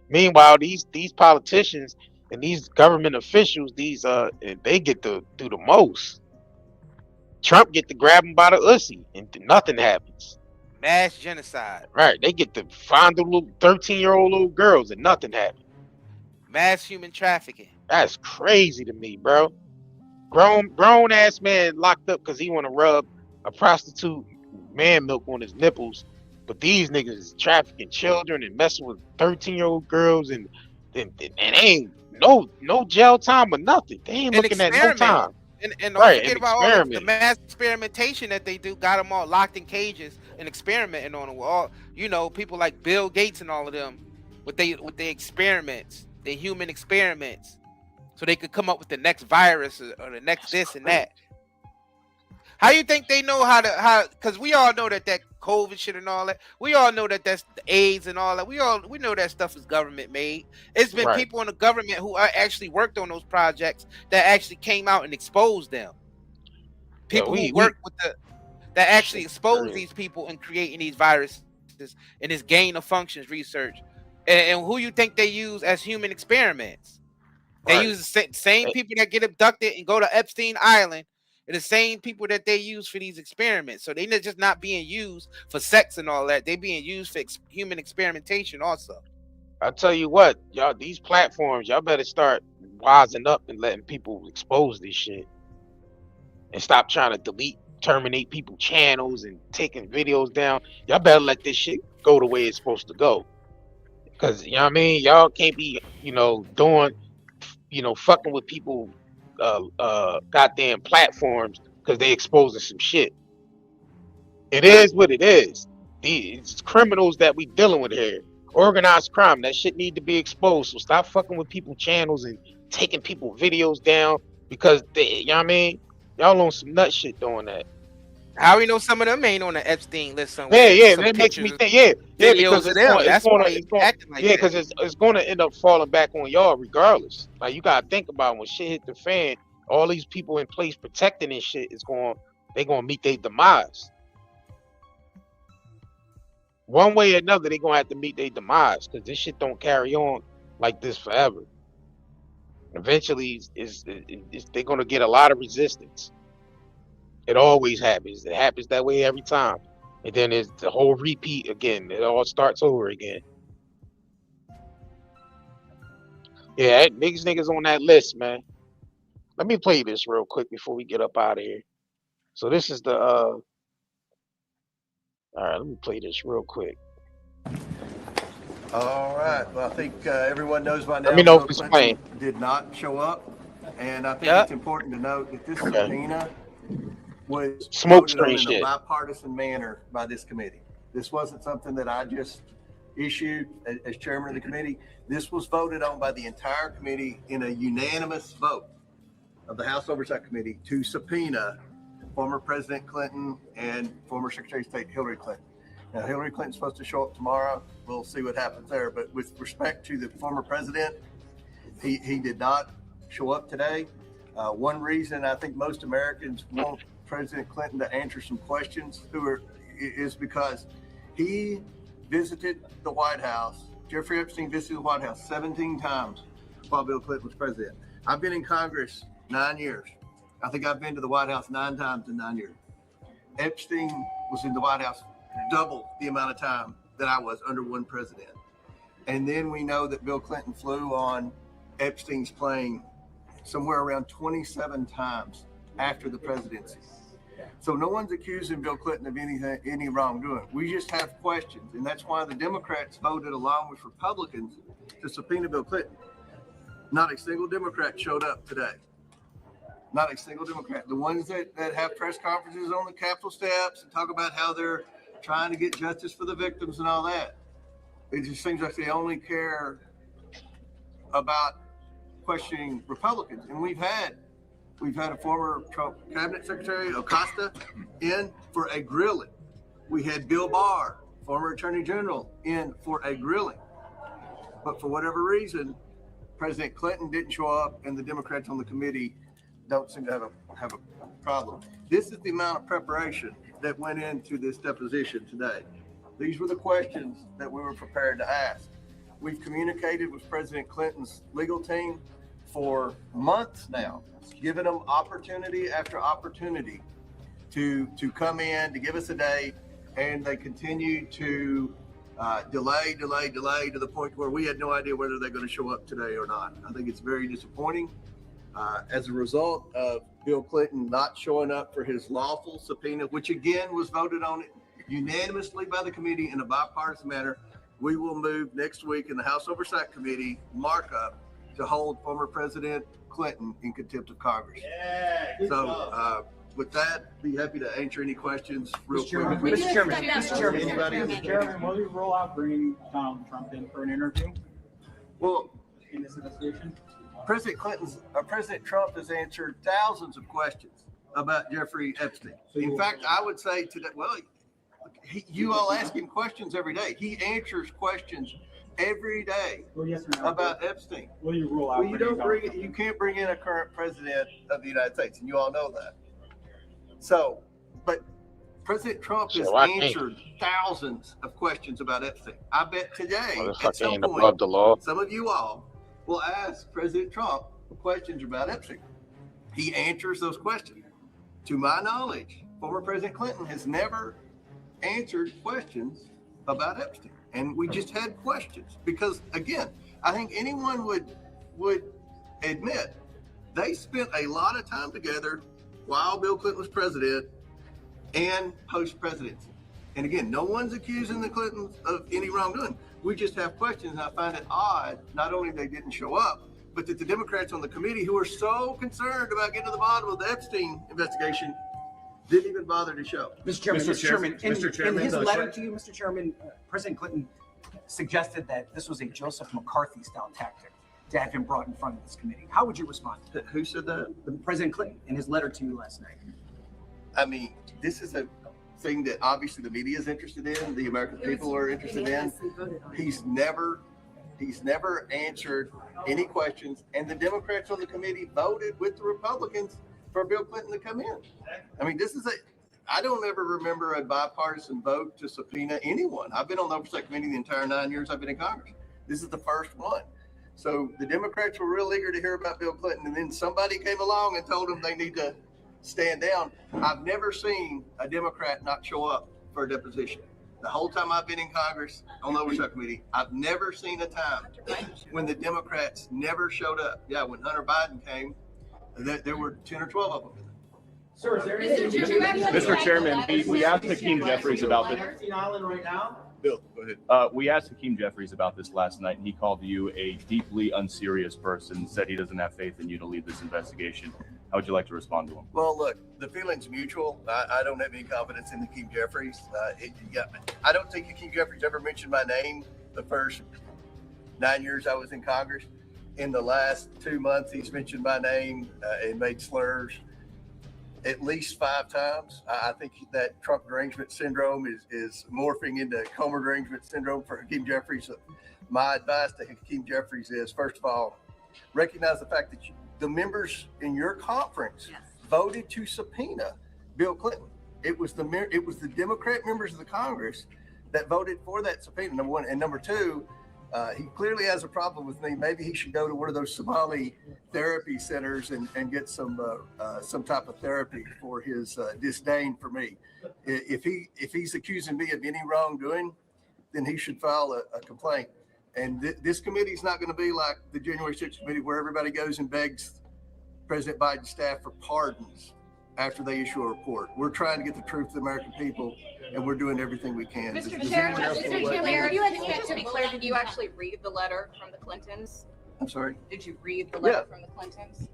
Meanwhile, these politicians and these government officials, they get to do the most. Trump get to grab him by the ussy and nothing happens. Mass genocide. Right. They get to find the little 13-year-old little girls and nothing happens. Mass human trafficking. That's crazy to me, bro. Grown ass man locked up because he want to rub a prostitute man milk on his nipples, but these niggas is trafficking children and messing with 13-year-old girls and ain't no jail time or nothing. They ain't looking at no time. And don't forget about all the mass experimentation that they do. Got them all locked in cages and experimenting on them. All people like Bill Gates and all of them with they experiments, the human experiments. So they could come up with the next virus or the next this and that. How you think they know how? Because we all know that COVID shit and all that. We all know that that's the AIDS and all that. We know that stuff is government made. It's been people in the government who are actually worked on those projects that actually came out and exposed them. People who work with that actually expose these people in creating these viruses and this gain of functions research. And who you think they use as human experiments? They use the same people that get abducted and go to Epstein Island, and the same people that they use for these experiments. So they're just not being used for sex and all that. They're being used for human experimentation also. I tell you what, y'all, these platforms, y'all better start wising up and letting people expose this shit. And stop trying to terminate people's channels and taking videos down. Y'all better let this shit go the way it's supposed to go. Because, you know what I mean? Y'all can't be, doing, fucking with people, goddamn platforms because they exposing some shit. It is what it is. These criminals that we dealing with here, organized crime, that shit need to be exposed. So stop fucking with people's channels and taking people's videos down because they, you know what I mean? Y'all on some nut shit doing that. How we know some of them ain't on the Epstein list somewhere? Yeah, that makes me think. Because it's going to end up falling back on y'all regardless. Like you gotta think about when shit hit the fan, all these people in place protecting this shit they're gonna meet their demise. One way or another, they're gonna have to meet their demise because this shit don't carry on like this forever. Eventually, they're gonna get a lot of resistance. It always happens. It happens that way every time. And then it's the whole repeat again. It all starts over again. Yeah, niggas on that list, man. Let me play this real quick before we get up out of here. So this is the all right, let me play this real quick. All right. Well, I think everyone knows by now. Let me know if it's playing. Did not show up, and I think it's important to note that this subpoena was voted on in a bipartisan manner by this committee. This wasn't something that I just issued as chairman of the committee. This was voted on by the entire committee in a unanimous vote of the House Oversight Committee to subpoena former President Clinton and former Secretary of State Hillary Clinton. Now, Hillary Clinton's supposed to show up tomorrow. We'll see what happens there. But with respect to the former president, he did not show up today. One reason I think most Americans want President Clinton to answer some questions is because he visited the White House. Jeffrey Epstein visited the White House 17 times while Bill Clinton was president. I've been in Congress 9 years. I think I've been to the White House 9 times in 9 years. Epstein was in the White House double the amount of time that I was under one president. And then we know that Bill Clinton flew on Epstein's plane somewhere around 27 times after the presidency. So no one's accusing Bill Clinton of any wrongdoing. We just have questions. And that's why the Democrats voted along with Republicans to subpoena Bill Clinton. Not a single Democrat showed up today. Not a single Democrat. The ones that have press conferences on the Capitol steps and talk about how they're trying to get justice for the victims and all that. It just seems like they only care about questioning Republicans. And we've had a former Trump cabinet secretary, Acosta, in for a grilling. We had Bill Barr, former attorney general, in for a grilling. But for whatever reason, President Clinton didn't show up, and the Democrats on the committee don't seem to have a problem. This is the amount of preparation that went into this deposition today. These were the questions that we were prepared to ask. We've communicated with President Clinton's legal team for months now, giving them opportunity after opportunity to come in, to give us a date, and they continue to delay to the point where we had no idea whether they're going to show up today or not. I think it's very disappointing. As a result of Bill Clinton not showing up for his lawful subpoena, which again was voted on unanimously by the committee in a bipartisan manner, we will move next week in the House Oversight Committee markup to hold former President Clinton in contempt of Congress. With that, be happy to answer any questions real quick. Mr. Chairman, Anybody else? will you roll out bringing Donald Trump in for an interview? Well, in this investigation? President Trump has answered thousands of questions about Jeffrey Epstein. In fact, I would say today, You all ask him questions every day. He answers questions every day about Epstein. Will you rule out? You can't bring in a current president of the United States, and you all know that. So, but President Trump has answered thousands of questions about Epstein. I bet today, at some point, some of you all will ask President Trump questions about Epstein. He answers those questions. To my knowledge, former President Clinton has never answered questions about Epstein. And we just had questions because, again, I think anyone would admit they spent a lot of time together while Bill Clinton was president and post-presidency. And again, no one's accusing the Clintons of any wrongdoing. We just have questions, and I find it odd, not only they didn't show up, but that the Democrats on the committee who are so concerned about getting to the bottom of the Epstein investigation didn't even bother to show. Mr. Chairman, in his letter to you, Mr. Chairman, President Clinton suggested that this was a Joseph McCarthy-style tactic to have him brought in front of this committee. How would you respond? Who said that? President Clinton in his letter to you last night. I mean, this is a thing that obviously the media is interested in, the American people are interested in. He's never answered any questions, and the Democrats on the committee voted with the Republicans for Bill Clinton to come in. I mean, I don't ever remember a bipartisan vote to subpoena anyone. I've been on the Oversight Committee the entire 9 years I've been in Congress. This is the first one. So the Democrats were real eager to hear about Bill Clinton, and then somebody came along and told them they need to stand down. I've never seen a Democrat not show up for a deposition. The whole time I've been in Congress on the Oversight Committee, I've never seen a time when the Democrats never showed up. Yeah, when Hunter Biden came, there were 10 or 12 of them. Sir, is there anything Mr. Chairman, we asked Hakeem Jeffries about this. Bill, go ahead. We asked Hakeem Jeffries about this last night, and he called you a deeply unserious person, said he doesn't have faith in you to lead this investigation. How would you like to respond to him? Well, look, the feeling's mutual. I don't have any confidence in Hakeem Jeffries. I don't think Hakeem Jeffries ever mentioned my name the first 9 years I was in Congress. In the last 2 months, he's mentioned my name and made slurs at least 5 times. I think that Trump derangement syndrome is morphing into Comer derangement syndrome for Hakeem Jeffries. My advice to Hakeem Jeffries is, first of all, recognize the fact that the members in your conference voted to subpoena Bill Clinton. It was the Democrat members of the Congress that voted for that subpoena, number one. And number two, he clearly has a problem with me. Maybe he should go to one of those Somali therapy centers and get some type of therapy for his disdain for me. If he's accusing me of any wrongdoing, then he should file a complaint. And this committee is not going to be like the January 6th committee where everybody goes and begs President Biden's staff for pardons after they issue a report. We're trying to get the truth to the American people, and we're doing everything we can. Mr. Chairman, to be clear, did you actually read the letter from the Clintons? I'm sorry? Did you read the letter from the Clintons?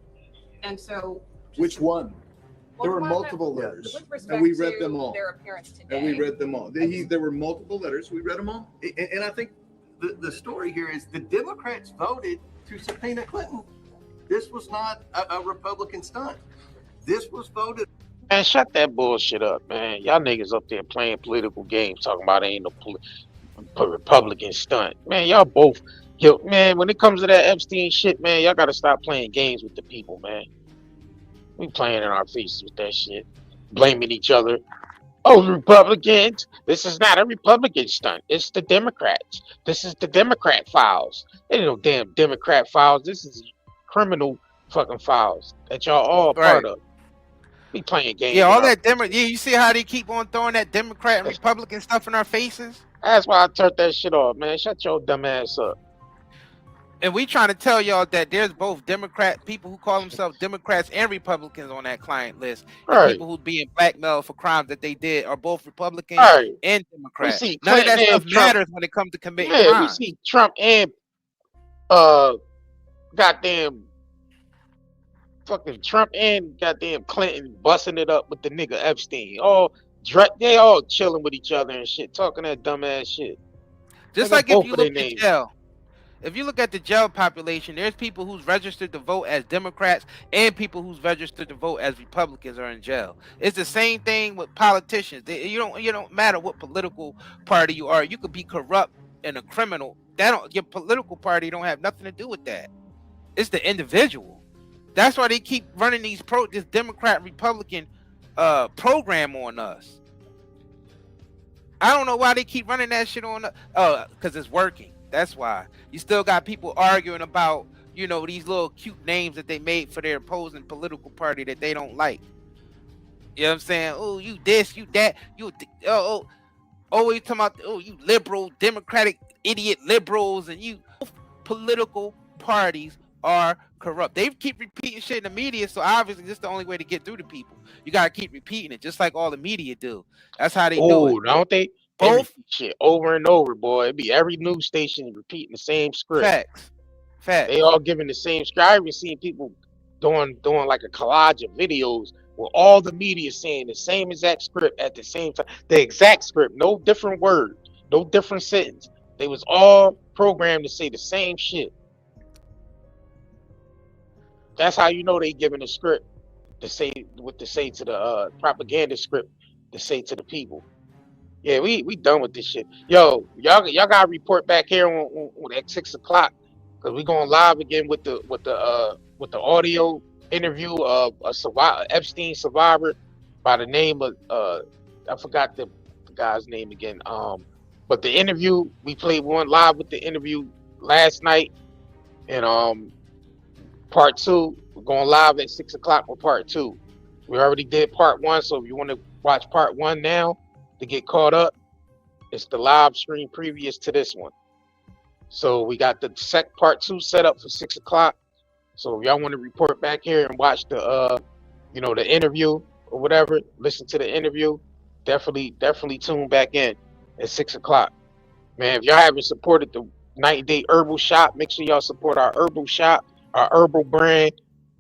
And so... Which one? There were multiple letters, and we read them all. Their appearance today. And we read them all. There were multiple letters. We read them all. And I think the story here is the Democrats voted to subpoena Clinton. This was not a Republican stunt. This was voted. Man, shut that bullshit up, man. Y'all niggas up there playing political games, talking about ain't no Republican stunt. Man, y'all both, man, when it comes to that Epstein shit, man, y'all gotta stop playing games with the people, man. We playing in our faces with that shit, blaming each other. Oh, Republicans, this is not a Republican stunt. It's the Democrats. This is the Democrat files. Ain't no damn Democrat files. This is criminal fucking files that y'all all part of. We playing games. Yeah, all that you see how they keep on throwing that Democrat and Republican stuff in our faces? That's why I turned that shit off, man. Shut your dumb ass up. And we trying to tell y'all that there's both Democrat people who call themselves Democrats and Republicans on that client list. Right. People who being blackmailed for crimes that they did are both Republicans and Democrats. None of that stuff matters when it comes to committing crimes. We see Trump and goddamn fucking Trump and goddamn Clinton busting it up with the nigga Epstein. They all chilling with each other and shit, talking that dumb ass shit. Just like if you look at jail. If you look at the jail population, there's people who's registered to vote as Democrats and people who's registered to vote as Republicans are in jail. It's the same thing with politicians. You don't matter what political party you are. You could be corrupt and a criminal. Your political party don't have nothing to do with that. It's the individual. That's why they keep running this Democrat Republican program on us. I don't know why they keep running that shit on us. Because it's working. That's why. You still got people arguing about, these little cute names that they made for their opposing political party that they don't like. You know what I'm saying? Oh, you this, you that, always talking about, you liberal, Democratic, idiot liberals, and you political parties are corrupt. They keep repeating shit in the media, so obviously this is the only way to get through to people. You gotta keep repeating it, just like all the media do. That's how they do it. Oh, don't they? Both shit over and over, boy. It be every news station repeating the same script. Facts. They all giving the same script. I even seen people doing like a collage of videos where all the media saying the same exact script at the same time. The exact script, no different word, no different sentence. They was all programmed to say the same shit. That's how you know they giving the script to say to the propaganda script to say to the people. Yeah, we done with this shit. Yo, y'all gotta report back here on at 6 o'clock because we going live again with the audio interview of a Epstein survivor by the name of I forgot the guy's name again. But the interview we played one live with the interview last night, and part 2 we're going live at 6 o'clock for part 2. We already did part 1, so if you want to watch part 1 now to get caught up, it's the live stream previous to this one. So we got the part 2 set up for 6 o'clock. So if y'all want to report back here and watch the the interview or whatever, listen to the interview, definitely tune back in at 6 o'clock. Man, if y'all haven't supported the Night and Day Herbal Shop, make sure y'all support our herbal shop, our herbal brand.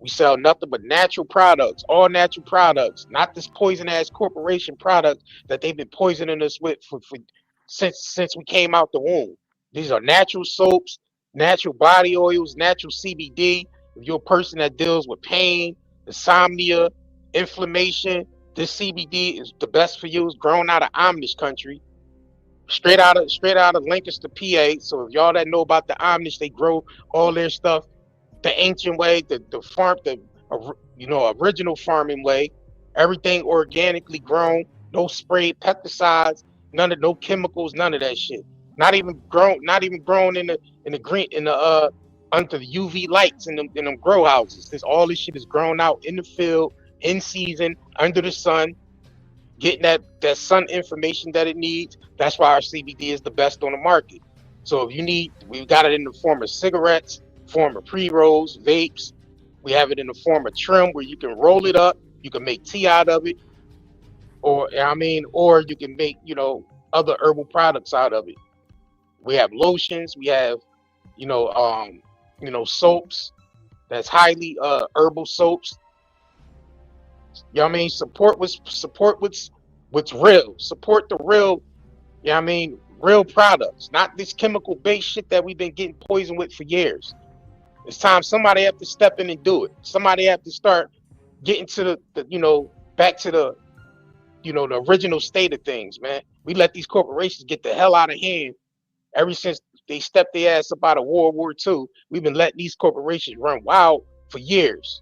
We sell nothing but natural products, all natural products, not this poison ass corporation product that they've been poisoning us with since we came out the womb. These are natural soaps, natural body oils, natural CBD. If you're a person that deals with pain, insomnia, inflammation, this CBD is the best for you. It's grown out of Amish country, straight out of Lancaster, PA. So if y'all that know about the Amish, they grow all their stuff the ancient way, the original farming way, everything organically grown, no sprayed pesticides, no chemicals, none of that shit. Not even grown in the green under the UV lights in them grow houses. All this shit is grown out in the field, in season, under the sun, getting that sun information that it needs. That's why our CBD is the best on the market. So if you need, we've got it in the form of cigarettes, form of pre-rolls, vapes. We have it in the form of trim where you can roll it up, you can make tea out of it, or you can make other herbal products out of it. We have lotions, we have soaps that's highly herbal soaps. You know what I mean? Support what's real. Support the real, real products, not this chemical based shit that we've been getting poisoned with for years. It's time somebody have to step in and do it. Somebody have to start getting to the back to the the original state of things, man. We let these corporations get the hell out of hand ever since they stepped their ass up out of World War II. We've been letting these corporations run wild for years.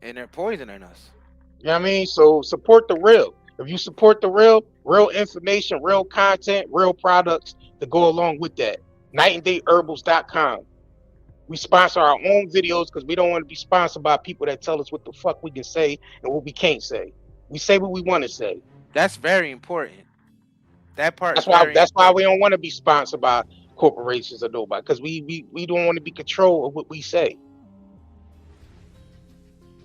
And they're poisoning us. You know what I mean? So support the real. If you support the real information, real content, real products to go along with that. NightandDayHerbals.com. We sponsor our own videos because we don't want to be sponsored by people that tell us what the fuck we can say and what we can't say. We say what we want to say. That's very important. That part. That's why we don't want to be sponsored by corporations or nobody, because we don't want to be control of what we say.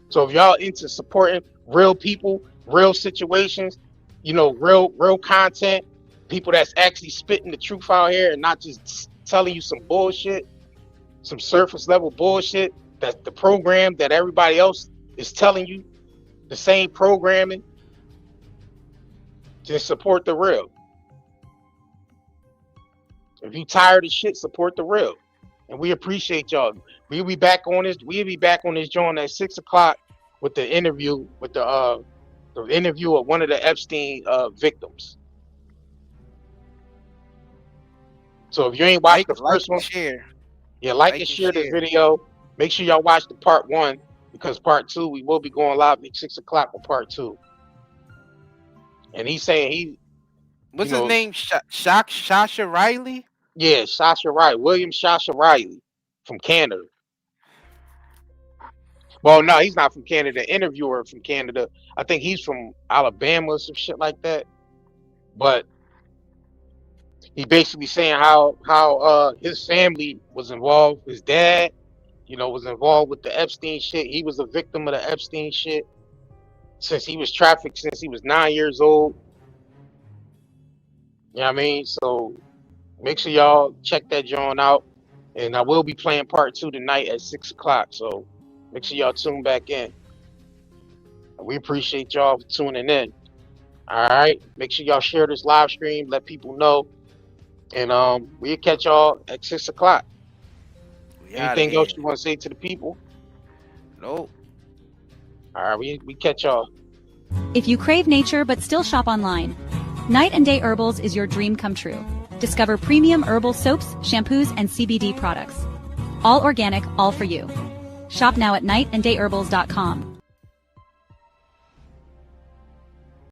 So if y'all into supporting real people, real situations, real content, people that's actually spitting the truth out here and not just telling you some bullshit, some surface level bullshit, that the program that everybody else is telling you, the same programming, just support the real. If you tired of shit, support the real. And we appreciate y'all. We'll be back on this joint at 6 o'clock with the interview with the interview of one of the Epstein victims. So if you ain't watched the first one, like and share this video. Make sure y'all watch the part 1, because part 2 we will be going live at 6 o'clock for part 2. And he's saying what's his name? Sasha Riley? Yeah, Sasha Riley. William Sasha Riley from Canada. Well, no, he's not from Canada. The interviewer from Canada. I think he's from Alabama or some shit like that. But he basically saying how his family was involved. His dad, was involved with the Epstein shit. He was a victim of the Epstein shit since he was trafficked since he was 9 years old. You know what I mean? So make sure y'all check that joint out. And I will be playing part 2 tonight at 6 o'clock. So make sure y'all tune back in. We appreciate y'all for tuning in. All right. Make sure y'all share this live stream. Let people know. And we'll catch y'all at 6 o'clock. Anything else you want to say to the people? Nope. All right. We catch y'all. If you crave nature but still shop online, Night and Day Herbals is your dream come true. Discover premium herbal soaps, shampoos, and CBD products. All organic, all for you. Shop now at nightandayherbals.com.